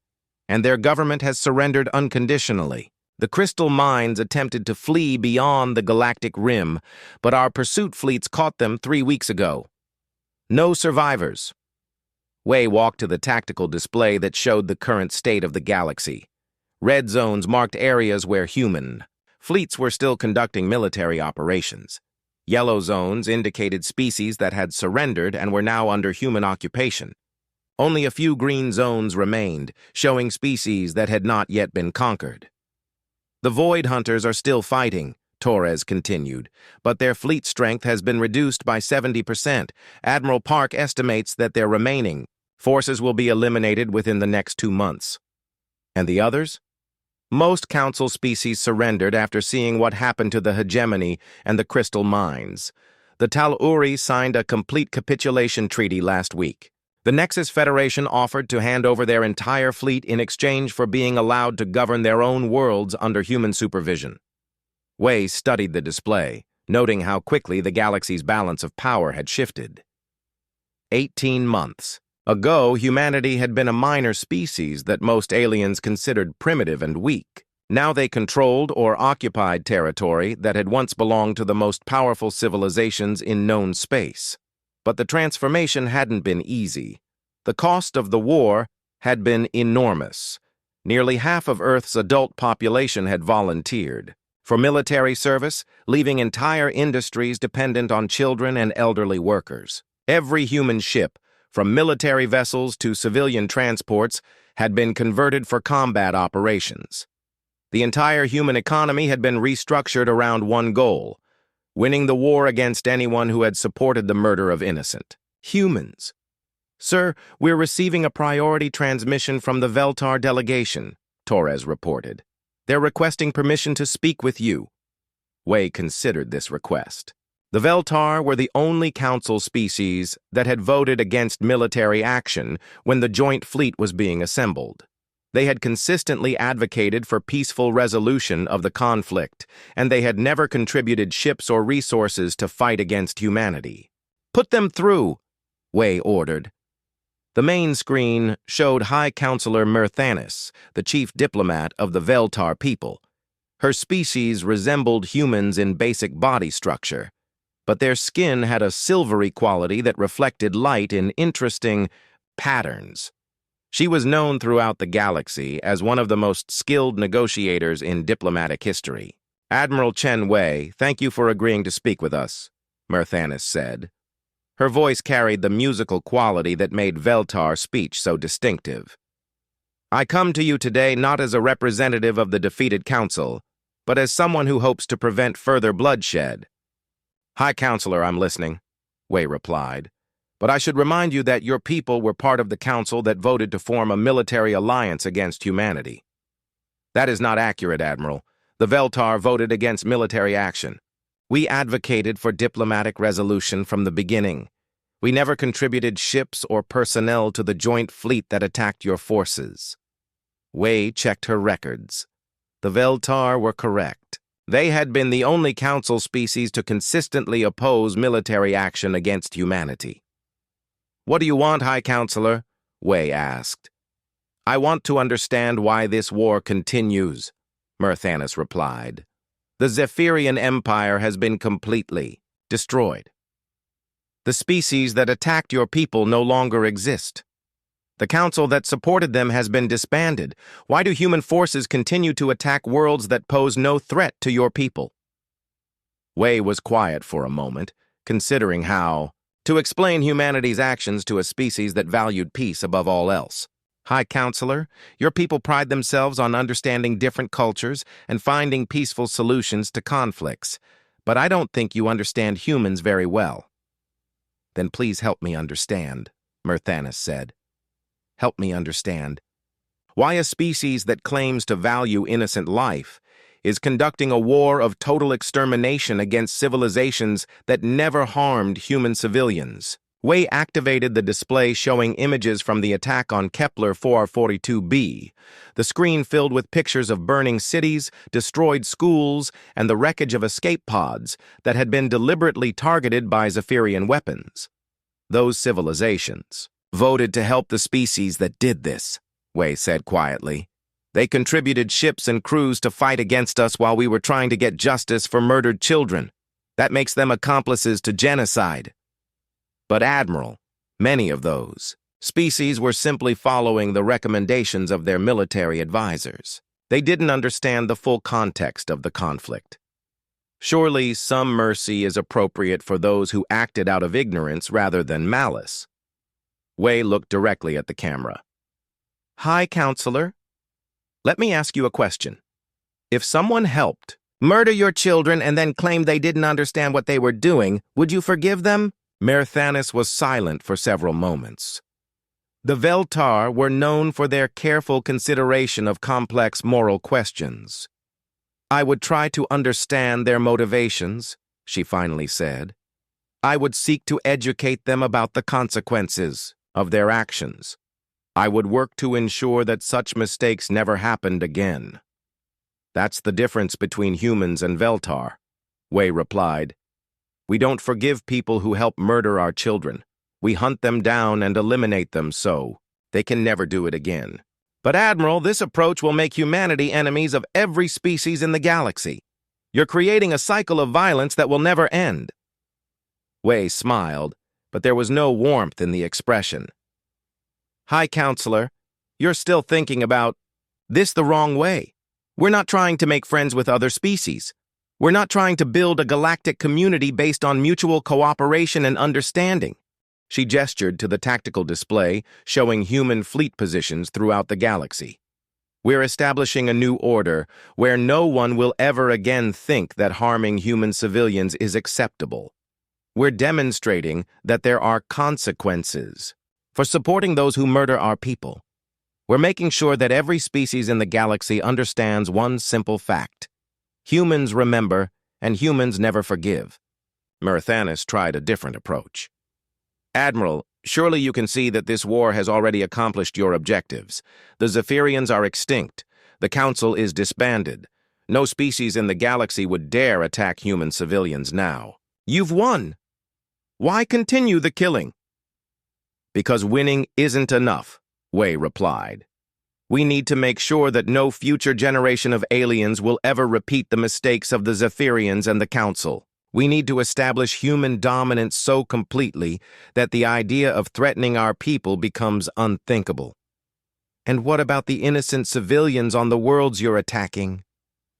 and their government has surrendered unconditionally. The crystal mines attempted to flee beyond the galactic rim, but our pursuit fleets caught them 3 weeks ago. No survivors. Wei walked to the tactical display that showed the current state of the galaxy. Red zones marked areas where human fleets were still conducting military operations. Yellow zones indicated species that had surrendered and were now under human occupation. Only a few green zones remained, showing species that had not yet been conquered. "The Void Hunters are still fighting," Torres continued, "but their fleet strength has been reduced by 70%. Admiral Park estimates that their remaining forces will be eliminated within the next 2 months. "And the others?" "Most Council species surrendered after seeing what happened to the hegemony and the crystal mines. The Tal-Uri signed a complete capitulation treaty last week. The Nexus Federation offered to hand over their entire fleet in exchange for being allowed to govern their own worlds under human supervision." Wei studied the display, noting how quickly the galaxy's balance of power had shifted. 18 months ago, humanity had been a minor species that most aliens considered primitive and weak. Now they controlled or occupied territory that had once belonged to the most powerful civilizations in known space. But the transformation hadn't been easy. The cost of the war had been enormous. Nearly half of Earth's adult population had volunteered for military service, leaving entire industries dependent on children and elderly workers. Every human ship, from military vessels to civilian transports, had been converted for combat operations. The entire human economy had been restructured around one goal: winning the war against anyone who had supported the murder of innocent humans. "Sir, we're receiving a priority transmission from the Veltar delegation," Torres reported. "They're requesting permission to speak with you." Wei considered this request. The Veltar were the only Council species that had voted against military action when the joint fleet was being assembled. They had consistently advocated for peaceful resolution of the conflict, and they had never contributed ships or resources to fight against humanity. "Put them through," Wei ordered. The main screen showed High Counselor Myrthanis, the chief diplomat of the Veltar people. Her species resembled humans in basic body structure, but their skin had a silvery quality that reflected light in interesting patterns. She was known throughout the galaxy as one of the most skilled negotiators in diplomatic history. "Admiral Chen Wei, thank you for agreeing to speak with us," Mirthanis said. Her voice carried the musical quality that made Veltar's speech so distinctive. "I come to you today not as a representative of the defeated council, but as someone who hopes to prevent further bloodshed." "High Counselor, I'm listening," Wei replied. "But I should remind you that your people were part of the council that voted to form a military alliance against humanity." "That is not accurate, Admiral. The Veltar voted against military action. We advocated for diplomatic resolution from the beginning. We never contributed ships or personnel to the joint fleet that attacked your forces." Wei checked her records. The Veltar were correct. They had been the only council species to consistently oppose military action against humanity. "What do you want, High Counselor?" Wei asked. "I want to understand why this war continues," Mirthanis replied. "The Zephyrian Empire has been completely destroyed. The species that attacked your people no longer exist. The council that supported them has been disbanded. Why do human forces continue to attack worlds that pose no threat to your people?" Wei was quiet for a moment, considering how to explain humanity's actions to a species that valued peace above all else. "High Counselor, your people pride themselves on understanding different cultures and finding peaceful solutions to conflicts, but I don't think you understand humans very well." "Then please help me understand," Mirthanis said. "Help me understand why a species that claims to value innocent life is conducting a war of total extermination against civilizations that never harmed human civilians." Wei activated the display showing images from the attack on Kepler 442b. The screen filled with pictures of burning cities, destroyed schools, and the wreckage of escape pods that had been deliberately targeted by Zephyrian weapons. "Those civilizations voted to help the species that did this," Wei said quietly. "They contributed ships and crews to fight against us while we were trying to get justice for murdered children. That makes them accomplices to genocide." "But Admiral, many of those species were simply following the recommendations of their military advisors. They didn't understand the full context of the conflict. Surely some mercy is appropriate for those who acted out of ignorance rather than malice." Wei looked directly at the camera. "High Counselor, let me ask you a question. If someone helped murder your children and then claimed they didn't understand what they were doing, would you forgive them?" Mirthanis was silent for several moments. The Veltar were known for their careful consideration of complex moral questions. "I would try to understand their motivations," she finally said. "I would seek to educate them about the consequences of their actions. I would work to ensure that such mistakes never happened again." "That's the difference between humans and Veltar," Wei replied. "We don't forgive people who help murder our children. We hunt them down and eliminate them so they can never do it again." "But Admiral, this approach will make humanity enemies of every species in the galaxy. You're creating a cycle of violence that will never end." Wei smiled, but there was no warmth in the expression. "High Counselor, you're still thinking about this the wrong way. We're not trying to make friends with other species. We're not trying to build a galactic community based on mutual cooperation and understanding." She gestured to the tactical display showing human fleet positions throughout the galaxy. "We're establishing a new order where no one will ever again think that harming human civilians is acceptable. We're demonstrating that there are consequences for supporting those who murder our people. We're making sure that every species in the galaxy understands one simple fact. Humans remember, and humans never forgive." Mirthanis tried a different approach. "Admiral, surely you can see that this war has already accomplished your objectives. The Zephyrians are extinct. The Council is disbanded. No species in the galaxy would dare attack human civilians now. You've won. Why continue the killing?" "Because winning isn't enough," Wei replied. "We need to make sure that no future generation of aliens will ever repeat the mistakes of the Zephyrians and the Council. We need to establish human dominance so completely that the idea of threatening our people becomes unthinkable." And what about the innocent civilians on the worlds you're attacking?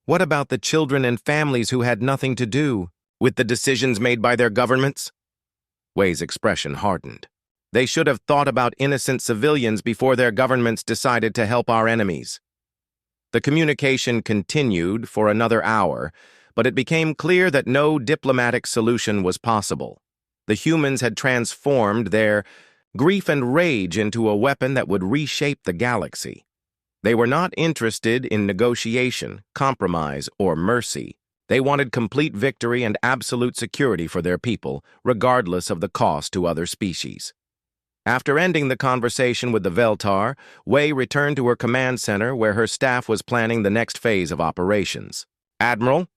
What about the children and families who had nothing to do with the decisions made by their governments? Wei's expression hardened. They should have thought about innocent civilians before their governments decided to help our enemies. The communication continued for another hour, but it became clear that no diplomatic solution was possible. The humans had transformed their grief and rage into a weapon that would reshape the galaxy. They were not interested in negotiation, compromise, or mercy. They wanted complete victory and absolute security for their people, regardless of the cost to other species. After ending the conversation with the Veltar, Wei returned to her command center where her staff was planning the next phase of operations. "Admiral,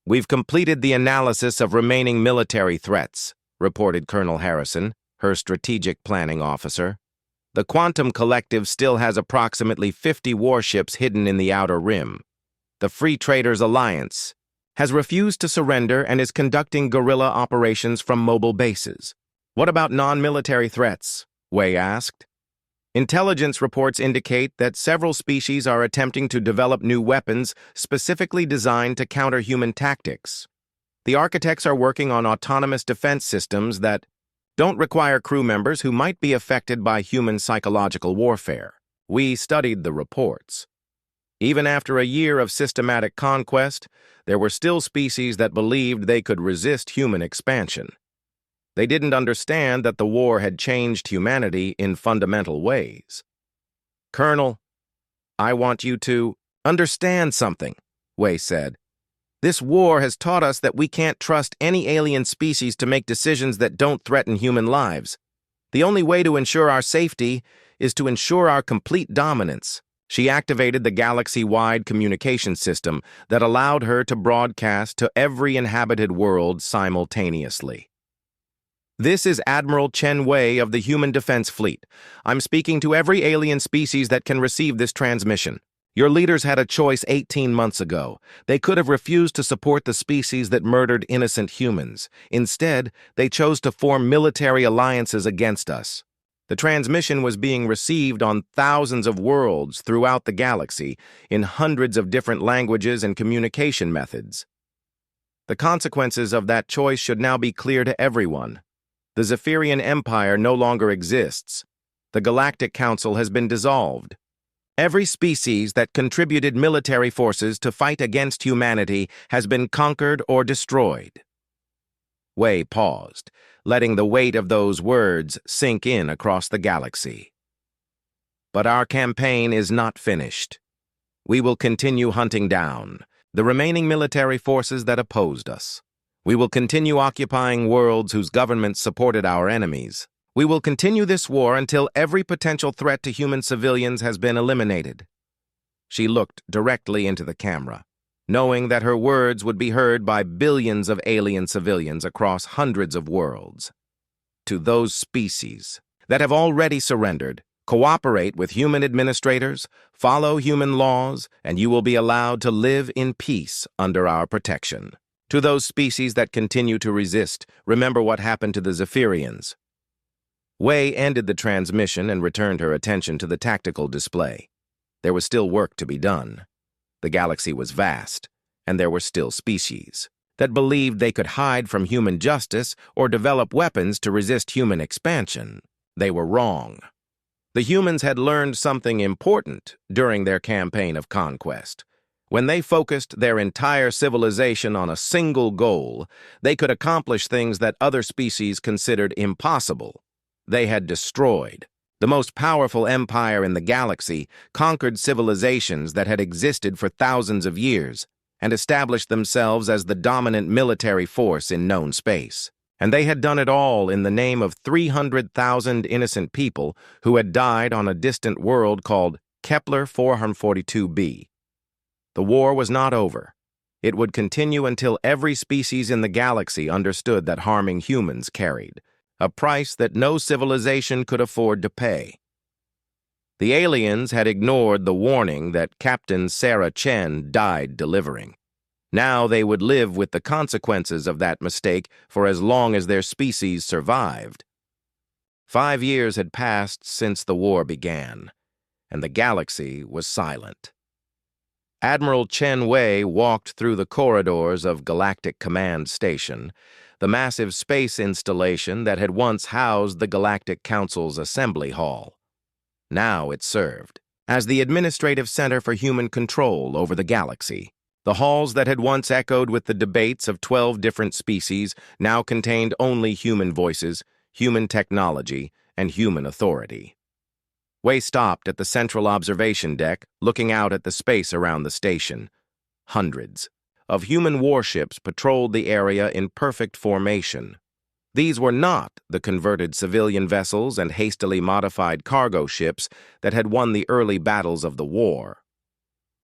we've completed the analysis of remaining military threats," reported Colonel Harrison, her strategic planning officer. "The Quantum Collective still has approximately 50 warships hidden in the Outer Rim. The Free Traders Alliance has refused to surrender and is conducting guerrilla operations from mobile bases." "What about non-military threats?" Wei asked. "Intelligence reports indicate that several species are attempting to develop new weapons specifically designed to counter human tactics. The architects are working on autonomous defense systems that don't require crew members who might be affected by human psychological warfare. We studied the reports. Even after a year of systematic conquest, there were still species that believed they could resist human expansion. They didn't understand that the war had changed humanity in fundamental ways." "Colonel, I want you to understand something," Wei said. "This war has taught us that we can't trust any alien species to make decisions that don't threaten human lives. The only way to ensure our safety is to ensure our complete dominance." She activated the galaxy-wide communication system that allowed her to broadcast to every inhabited world simultaneously. "This is Admiral Chen Wei of the Human Defense Fleet. I'm speaking to every alien species that can receive this transmission. Your leaders had a choice 18 months ago. They could have refused to support the species that murdered innocent humans. Instead, they chose to form military alliances against us. The transmission was being received on thousands of worlds throughout the galaxy in hundreds of different languages and communication methods. The consequences of that choice should now be clear to everyone. The Zephyrian Empire no longer exists. The Galactic Council has been dissolved. Every species that contributed military forces to fight against humanity has been conquered or destroyed." Wei paused, letting the weight of those words sink in across the galaxy. "But our campaign is not finished. We will continue hunting down the remaining military forces that opposed us. We will continue occupying worlds whose governments supported our enemies. We will continue this war until every potential threat to human civilians has been eliminated." She looked directly into the camera, knowing that her words would be heard by billions of alien civilians across hundreds of worlds. "To those species that have already surrendered, cooperate with human administrators, follow human laws, and you will be allowed to live in peace under our protection. To those species that continue to resist, remember what happened to the Zephyrians." Wei ended the transmission and returned her attention to the tactical display. There was still work to be done. The galaxy was vast, and there were still species that believed they could hide from human justice or develop weapons to resist human expansion. They were wrong. The humans had learned something important during their campaign of conquest. When they focused their entire civilization on a single goal, they could accomplish things that other species considered impossible. They had destroyed the most powerful empire in the galaxy, conquered civilizations that had existed for thousands of years, and established themselves as the dominant military force in known space. And they had done it all in the name of 300,000 innocent people who had died on a distant world called Kepler 442b. The war was not over. It would continue until every species in the galaxy understood that harming humans carried a price that no civilization could afford to pay. The aliens had ignored the warning that Captain Sarah Chen died delivering. Now they would live with the consequences of that mistake for as long as their species survived. 5 years had passed since the war began, and the galaxy was silent. Admiral Chen Wei walked through the corridors of Galactic Command Station, the massive space installation that had once housed the Galactic Council's assembly hall. Now it served as the administrative center for human control over the galaxy. The halls that had once echoed with the debates of 12 different species now contained only human voices, human technology, and human authority. Wei stopped at the central observation deck, looking out at the space around the station. Hundreds of human warships patrolled the area in perfect formation. These were not the converted civilian vessels and hastily modified cargo ships that had won the early battles of the war.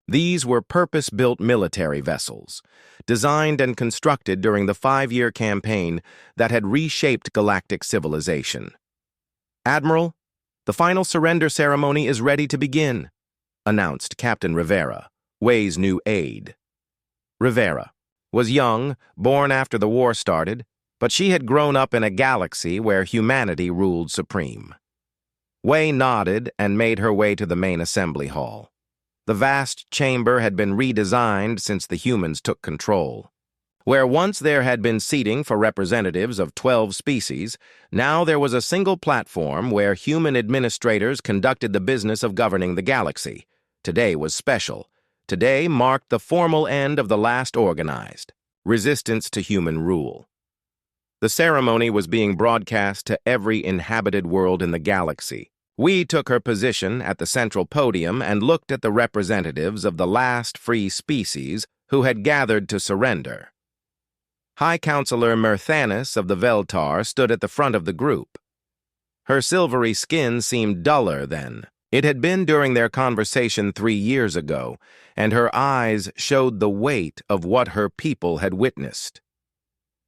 These were purpose-built military vessels, designed and constructed during the 5-year campaign that had reshaped galactic civilization. "Admiral, the final surrender ceremony is ready to begin," announced Captain Rivera, Wei's new aide. Rivera was young, born after the war started, but she had grown up in a galaxy where humanity ruled supreme. Wei nodded and made her way to the main assembly hall. The vast chamber had been redesigned since the humans took control. Where once there had been seating for representatives of 12 species, now there was a single platform where human administrators conducted the business of governing the galaxy. Today was special. Today marked the formal end of the last organized resistance to human rule. The ceremony was being broadcast to every inhabited world in the galaxy. Wei took her position at the central podium and looked at the representatives of the last free species who had gathered to surrender. High Counselor Myrthanis of the Veltar stood at the front of the group. Her silvery skin seemed duller then. It had been during their conversation 3 years ago, and her eyes showed the weight of what her people had witnessed.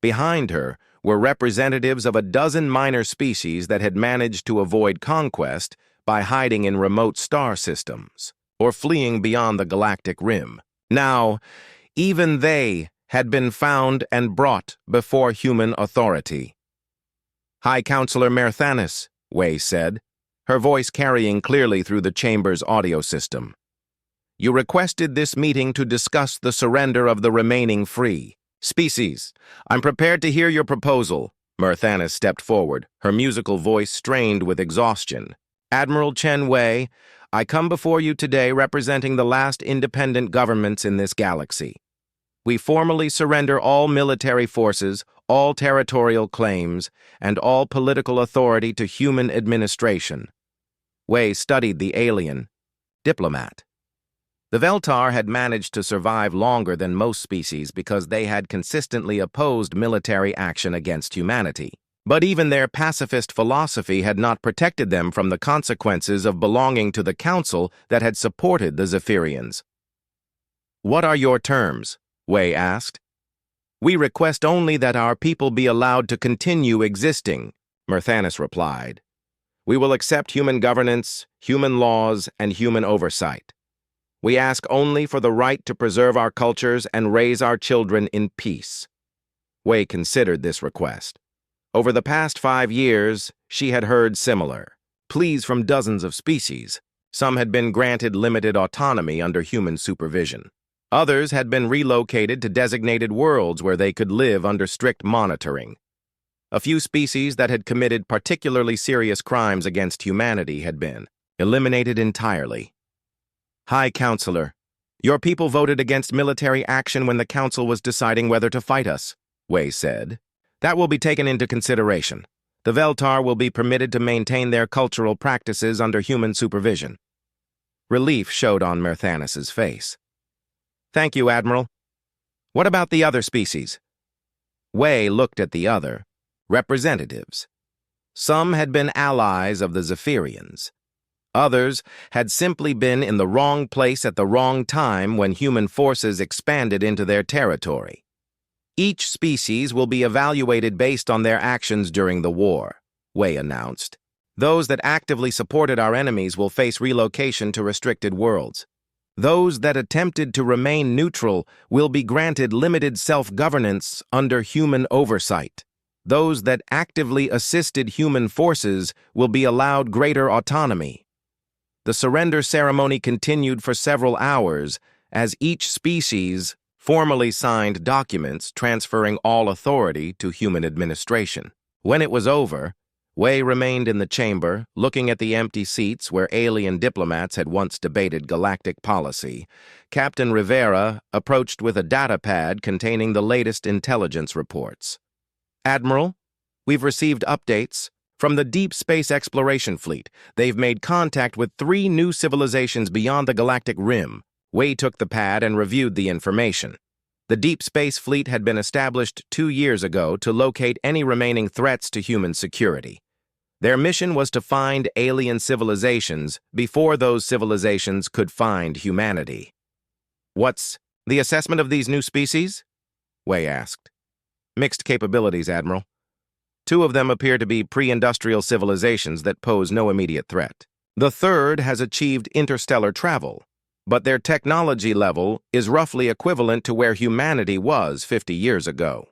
Behind her were representatives of a dozen minor species that had managed to avoid conquest by hiding in remote star systems or fleeing beyond the galactic rim. Now, even they had been found and brought before human authority. "High Counselor Myrthanis," Wei said, her voice carrying clearly through the chamber's audio system. "You requested this meeting to discuss the surrender of the remaining free species. I'm prepared to hear your proposal." Myrthanis stepped forward, her musical voice strained with exhaustion. "Admiral Chen Wei, I come before you today representing the last independent governments in this galaxy. We formally surrender all military forces, all territorial claims, and all political authority to human administration." Wei studied the alien diplomat. The Veltar had managed to survive longer than most species because they had consistently opposed military action against humanity. But even their pacifist philosophy had not protected them from the consequences of belonging to the council that had supported the Zephyrians. "What are your terms?" Wei asked. "We request only that our people be allowed to continue existing," Myrthanis replied. "We will accept human governance, human laws, and human oversight. We ask only for the right to preserve our cultures and raise our children in peace." Wei considered this request. Over the past 5 years, she had heard similar pleas from dozens of species. Some had been granted limited autonomy under human supervision. Others had been relocated to designated worlds where they could live under strict monitoring. A few species that had committed particularly serious crimes against humanity had been eliminated entirely. "High Counselor, your people voted against military action when the Council was deciding whether to fight us," Wei said. "That will be taken into consideration. The Veltar will be permitted to maintain their cultural practices under human supervision." Relief showed on Myrthanis's face. "Thank you, Admiral. What about the other species?" Wei looked at the other representatives. Some had been allies of the Zephyrians. Others had simply been in the wrong place at the wrong time when human forces expanded into their territory. "Each species will be evaluated based on their actions during the war," Wei announced. "Those that actively supported our enemies will face relocation to restricted worlds. Those that attempted to remain neutral will be granted limited self-governance under human oversight. Those that actively assisted human forces will be allowed greater autonomy." The surrender ceremony continued for several hours as each species formally signed documents transferring all authority to human administration. When it was over, Wei remained in the chamber, looking at the empty seats where alien diplomats had once debated galactic policy. Captain Rivera approached with a datapad containing the latest intelligence reports. "Admiral, we've received updates from the Deep Space Exploration Fleet. They've made contact with 3 new civilizations beyond the galactic rim." Wei took the pad and reviewed the information. The Deep Space Fleet had been established 2 years ago to locate any remaining threats to human security. Their mission was to find alien civilizations before those civilizations could find humanity. "What's the assessment of these new species?" Wei asked. "Mixed capabilities, Admiral. 2 of them appear to be pre-industrial civilizations that pose no immediate threat. The third has achieved interstellar travel, but their technology level is roughly equivalent to where humanity was 50 years ago."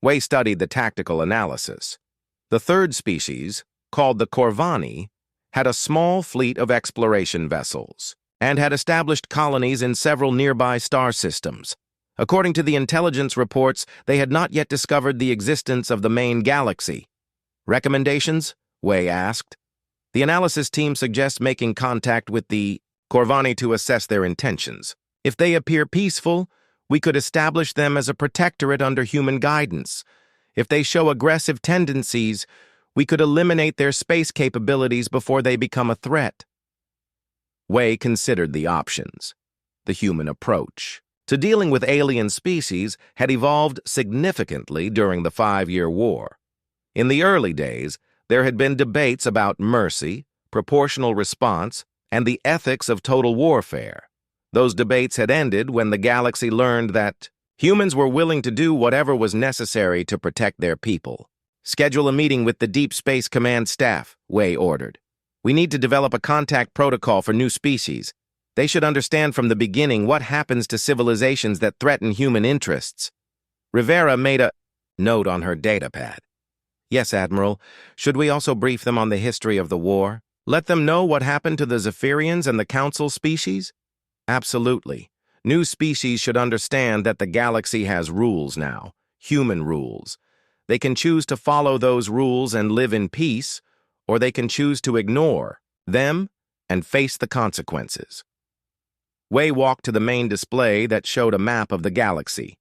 Wei studied the tactical analysis. The third species, called the Corvani, had a small fleet of exploration vessels and had established colonies in several nearby star systems. According to the intelligence reports, they had not yet discovered the existence of the main galaxy. "Recommendations?" Wei asked. "The analysis team suggests making contact with the Corvani to assess their intentions. If they appear peaceful, we could establish them as a protectorate under human guidance. If they show aggressive tendencies, we could eliminate their space capabilities before they become a threat." Wei considered the options. The human approach to dealing with alien species had evolved significantly during the 5-year war. In the early days, there had been debates about mercy, proportional response, and the ethics of total warfare. Those debates had ended when the galaxy learned that humans were willing to do whatever was necessary to protect their people. "Schedule a meeting with the Deep Space Command staff," Wei ordered. "We need to develop a contact protocol for new species. They should understand from the beginning what happens to civilizations that threaten human interests." Rivera made a note on her datapad. "Yes, Admiral. Should we also brief them on the history of the war? Let them know what happened to the Zephyrians and the Council species?" "Absolutely. New species should understand that the galaxy has rules now, human rules. They can choose to follow those rules and live in peace, or they can choose to ignore them and face the consequences." Wei walked to the main display that showed a map of the galaxy.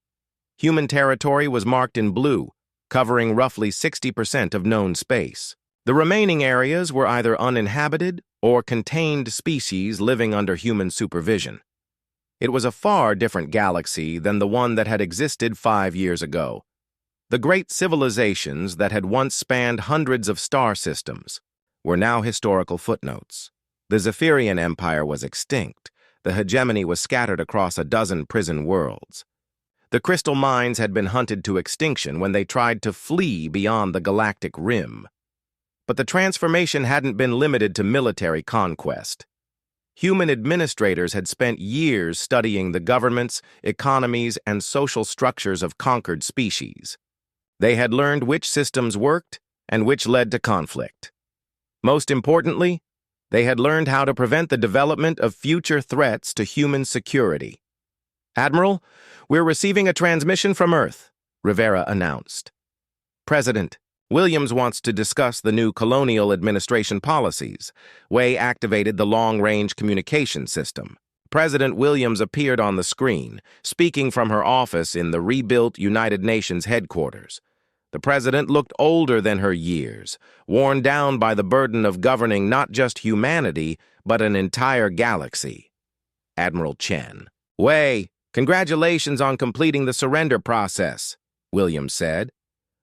Human territory was marked in blue, covering roughly 60% of known space. The remaining areas were either uninhabited or contained species living under human supervision. It was a far different galaxy than the one that had existed 5 years ago. The great civilizations that had once spanned hundreds of star systems were now historical footnotes. The Zephyrian Empire was extinct. The hegemony was scattered across a dozen prison worlds. The crystal mines had been hunted to extinction when they tried to flee beyond the galactic rim. But the transformation hadn't been limited to military conquest. Human administrators had spent years studying the governments, economies, and social structures of conquered species. They had learned which systems worked and which led to conflict. Most importantly, they had learned how to prevent the development of future threats to human security. "Admiral, we're receiving a transmission from Earth," Rivera announced. "President Williams wants to discuss the new colonial administration policies." Wei activated the long-range communication system. President Williams appeared on the screen, speaking from her office in the rebuilt United Nations headquarters. The president looked older than her years, worn down by the burden of governing not just humanity, but an entire galaxy. "Admiral Chen." "Wei, congratulations on completing the surrender process," Williams said.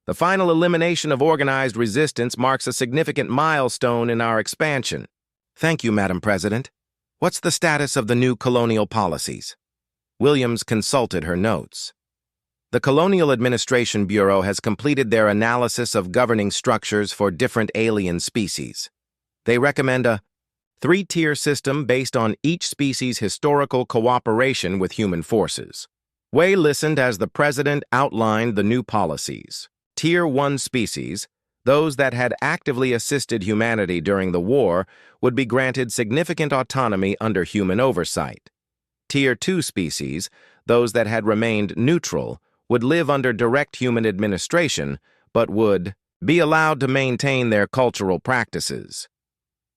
"The final elimination of organized resistance marks a significant milestone in our expansion." "Thank you, Madam President. What's the status of the new colonial policies?" Williams consulted her notes. "The Colonial Administration Bureau has completed their analysis of governing structures for different alien species. They recommend a 3-tier system based on each species' historical cooperation with human forces." Wei listened as the president outlined the new policies. Tier 1 species, Those that had actively assisted humanity during the war would be granted significant autonomy under human oversight. Tier 2 species, those that had remained neutral, would live under direct human administration, but would be allowed to maintain their cultural practices.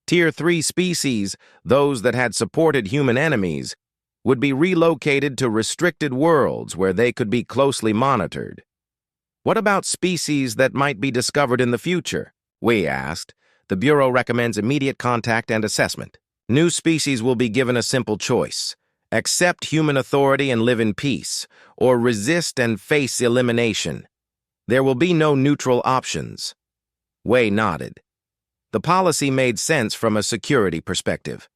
Tier 3 species, those that had supported human enemies, would be relocated to restricted worlds where they could be closely monitored. What about species that might be discovered in the future? We asked. The Bureau recommends immediate contact and assessment. New species will be given a simple choice: accept human authority and live in peace, or resist and face elimination. There will be no neutral options. Wei nodded. The policy made sense from a security perspective.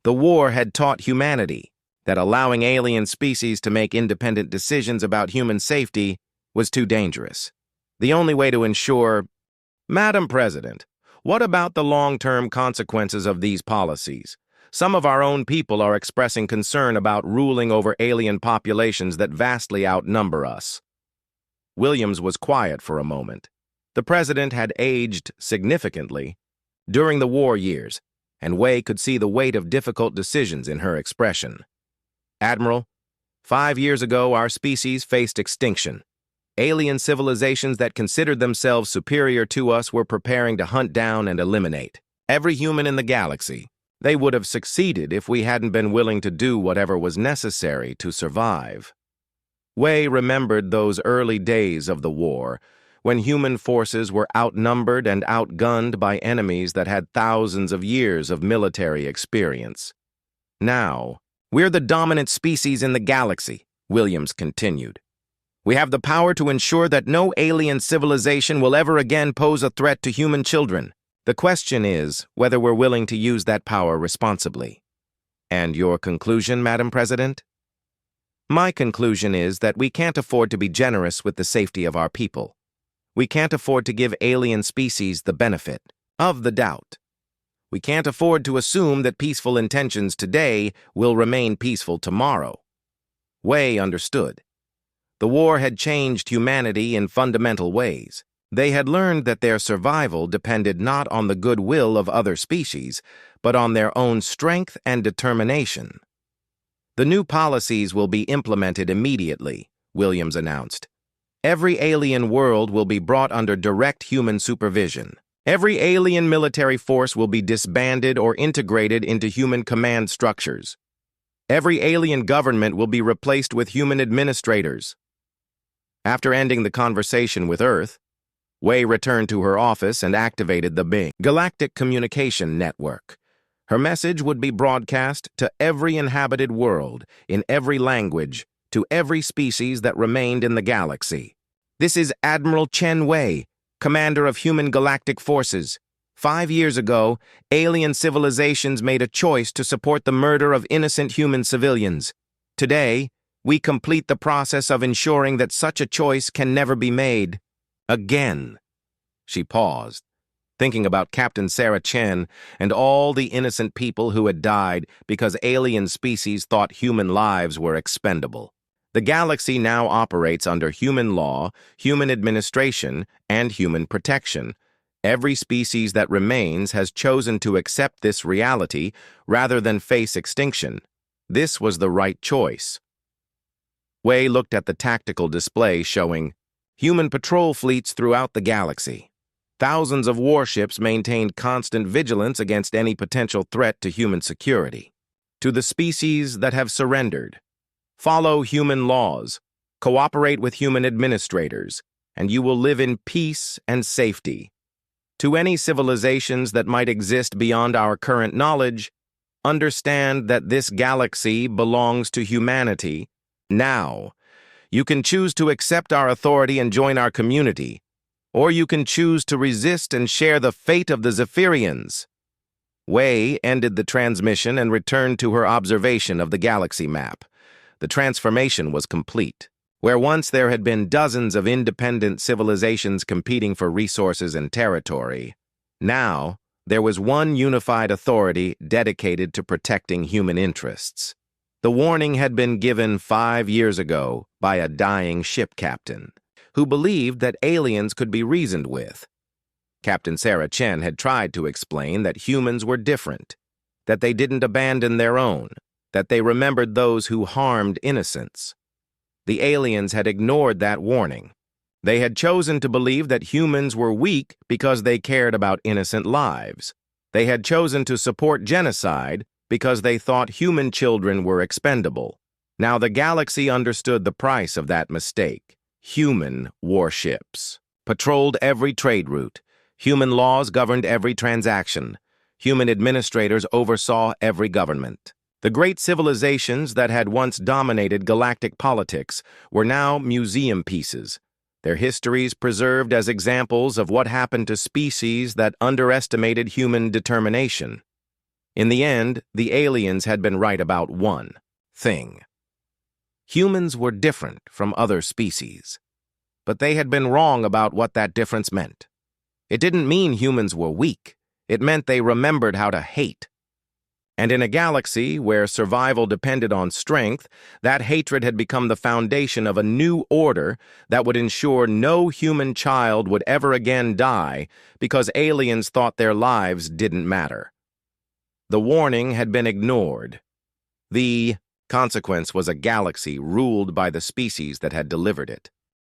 The war had taught humanity that allowing alien species to make independent decisions about human safety was too dangerous. The only way to ensure... Madam President, what about the long-term consequences of these policies? Some of our own people are expressing concern about ruling over alien populations that vastly outnumber us. Williams was quiet for a moment. The president had aged significantly during the war years, and Wei could see the weight of difficult decisions in her expression. Admiral, 5 years ago our species faced extinction. Alien civilizations that considered themselves superior to us were preparing to hunt down and eliminate every human in the galaxy. They would have succeeded if we hadn't been willing to do whatever was necessary to survive. Wei remembered those early days of the war, when human forces were outnumbered and outgunned by enemies that had thousands of years of military experience. Now, we're the dominant species in the galaxy, Williams continued. We have the power to ensure that no alien civilization will ever again pose a threat to human children. The question is whether we're willing to use that power responsibly. And your conclusion, Madam President? My conclusion is that we can't afford to be generous with the safety of our people. We can't afford to give alien species the benefit of the doubt. We can't afford to assume that peaceful intentions today will remain peaceful tomorrow. Wei understood. The war had changed humanity in fundamental ways. They had learned that their survival depended not on the goodwill of other species, but on their own strength and determination. The new policies will be implemented immediately, Williams announced. Every alien world will be brought under direct human supervision. Every alien military force will be disbanded or integrated into human command structures. Every alien government will be replaced with human administrators. After ending the conversation with Earth, Wei returned to her office and activated the binge Galactic Communication Network. Her message would be broadcast to every inhabited world, in every language, to every species that remained in the galaxy. This is Admiral Chen Wei, commander of human galactic forces. 5 years ago, alien civilizations made a choice to support the murder of innocent human civilians. Today, we complete the process of ensuring that such a choice can never be made again. She paused, thinking about Captain Sarah Chen and all the innocent people who had died because alien species thought human lives were expendable. The galaxy now operates under human law, human administration, and human protection. Every species that remains has chosen to accept this reality rather than face extinction. This was the right choice. Wei looked at the tactical display showing human patrol fleets throughout the galaxy. Thousands of warships maintained constant vigilance against any potential threat to human security. To the species that have surrendered, follow human laws, cooperate with human administrators, and you will live in peace and safety. To any civilizations that might exist beyond our current knowledge, understand that this galaxy belongs to humanity. Now, you can choose to accept our authority and join our community, or you can choose to resist and share the fate of the Zephyrians. Wei ended the transmission and returned to her observation of the galaxy map. The transformation was complete. Where once there had been dozens of independent civilizations competing for resources and territory, now there was one unified authority dedicated to protecting human interests. The warning had been given 5 years ago by a dying ship captain, who believed that aliens could be reasoned with. Captain Sarah Chen had tried to explain that humans were different, that they didn't abandon their own, that they remembered those who harmed innocents. The aliens had ignored that warning. They had chosen to believe that humans were weak because they cared about innocent lives. They had chosen to support genocide because they thought human children were expendable. Now the galaxy understood the price of that mistake. Human warships patrolled every trade route. Human laws governed every transaction. Human administrators oversaw every government. The great civilizations that had once dominated galactic politics were now museum pieces, their histories preserved as examples of what happened to species that underestimated human determination. In the end, the aliens had been right about one thing. Humans were different from other species, but they had been wrong about what that difference meant. It didn't mean humans were weak. It meant they remembered how to hate. And in a galaxy where survival depended on strength, that hatred had become the foundation of a new order that would ensure no human child would ever again die because aliens thought their lives didn't matter. The warning had been ignored. The consequence was a galaxy ruled by the species that had delivered it.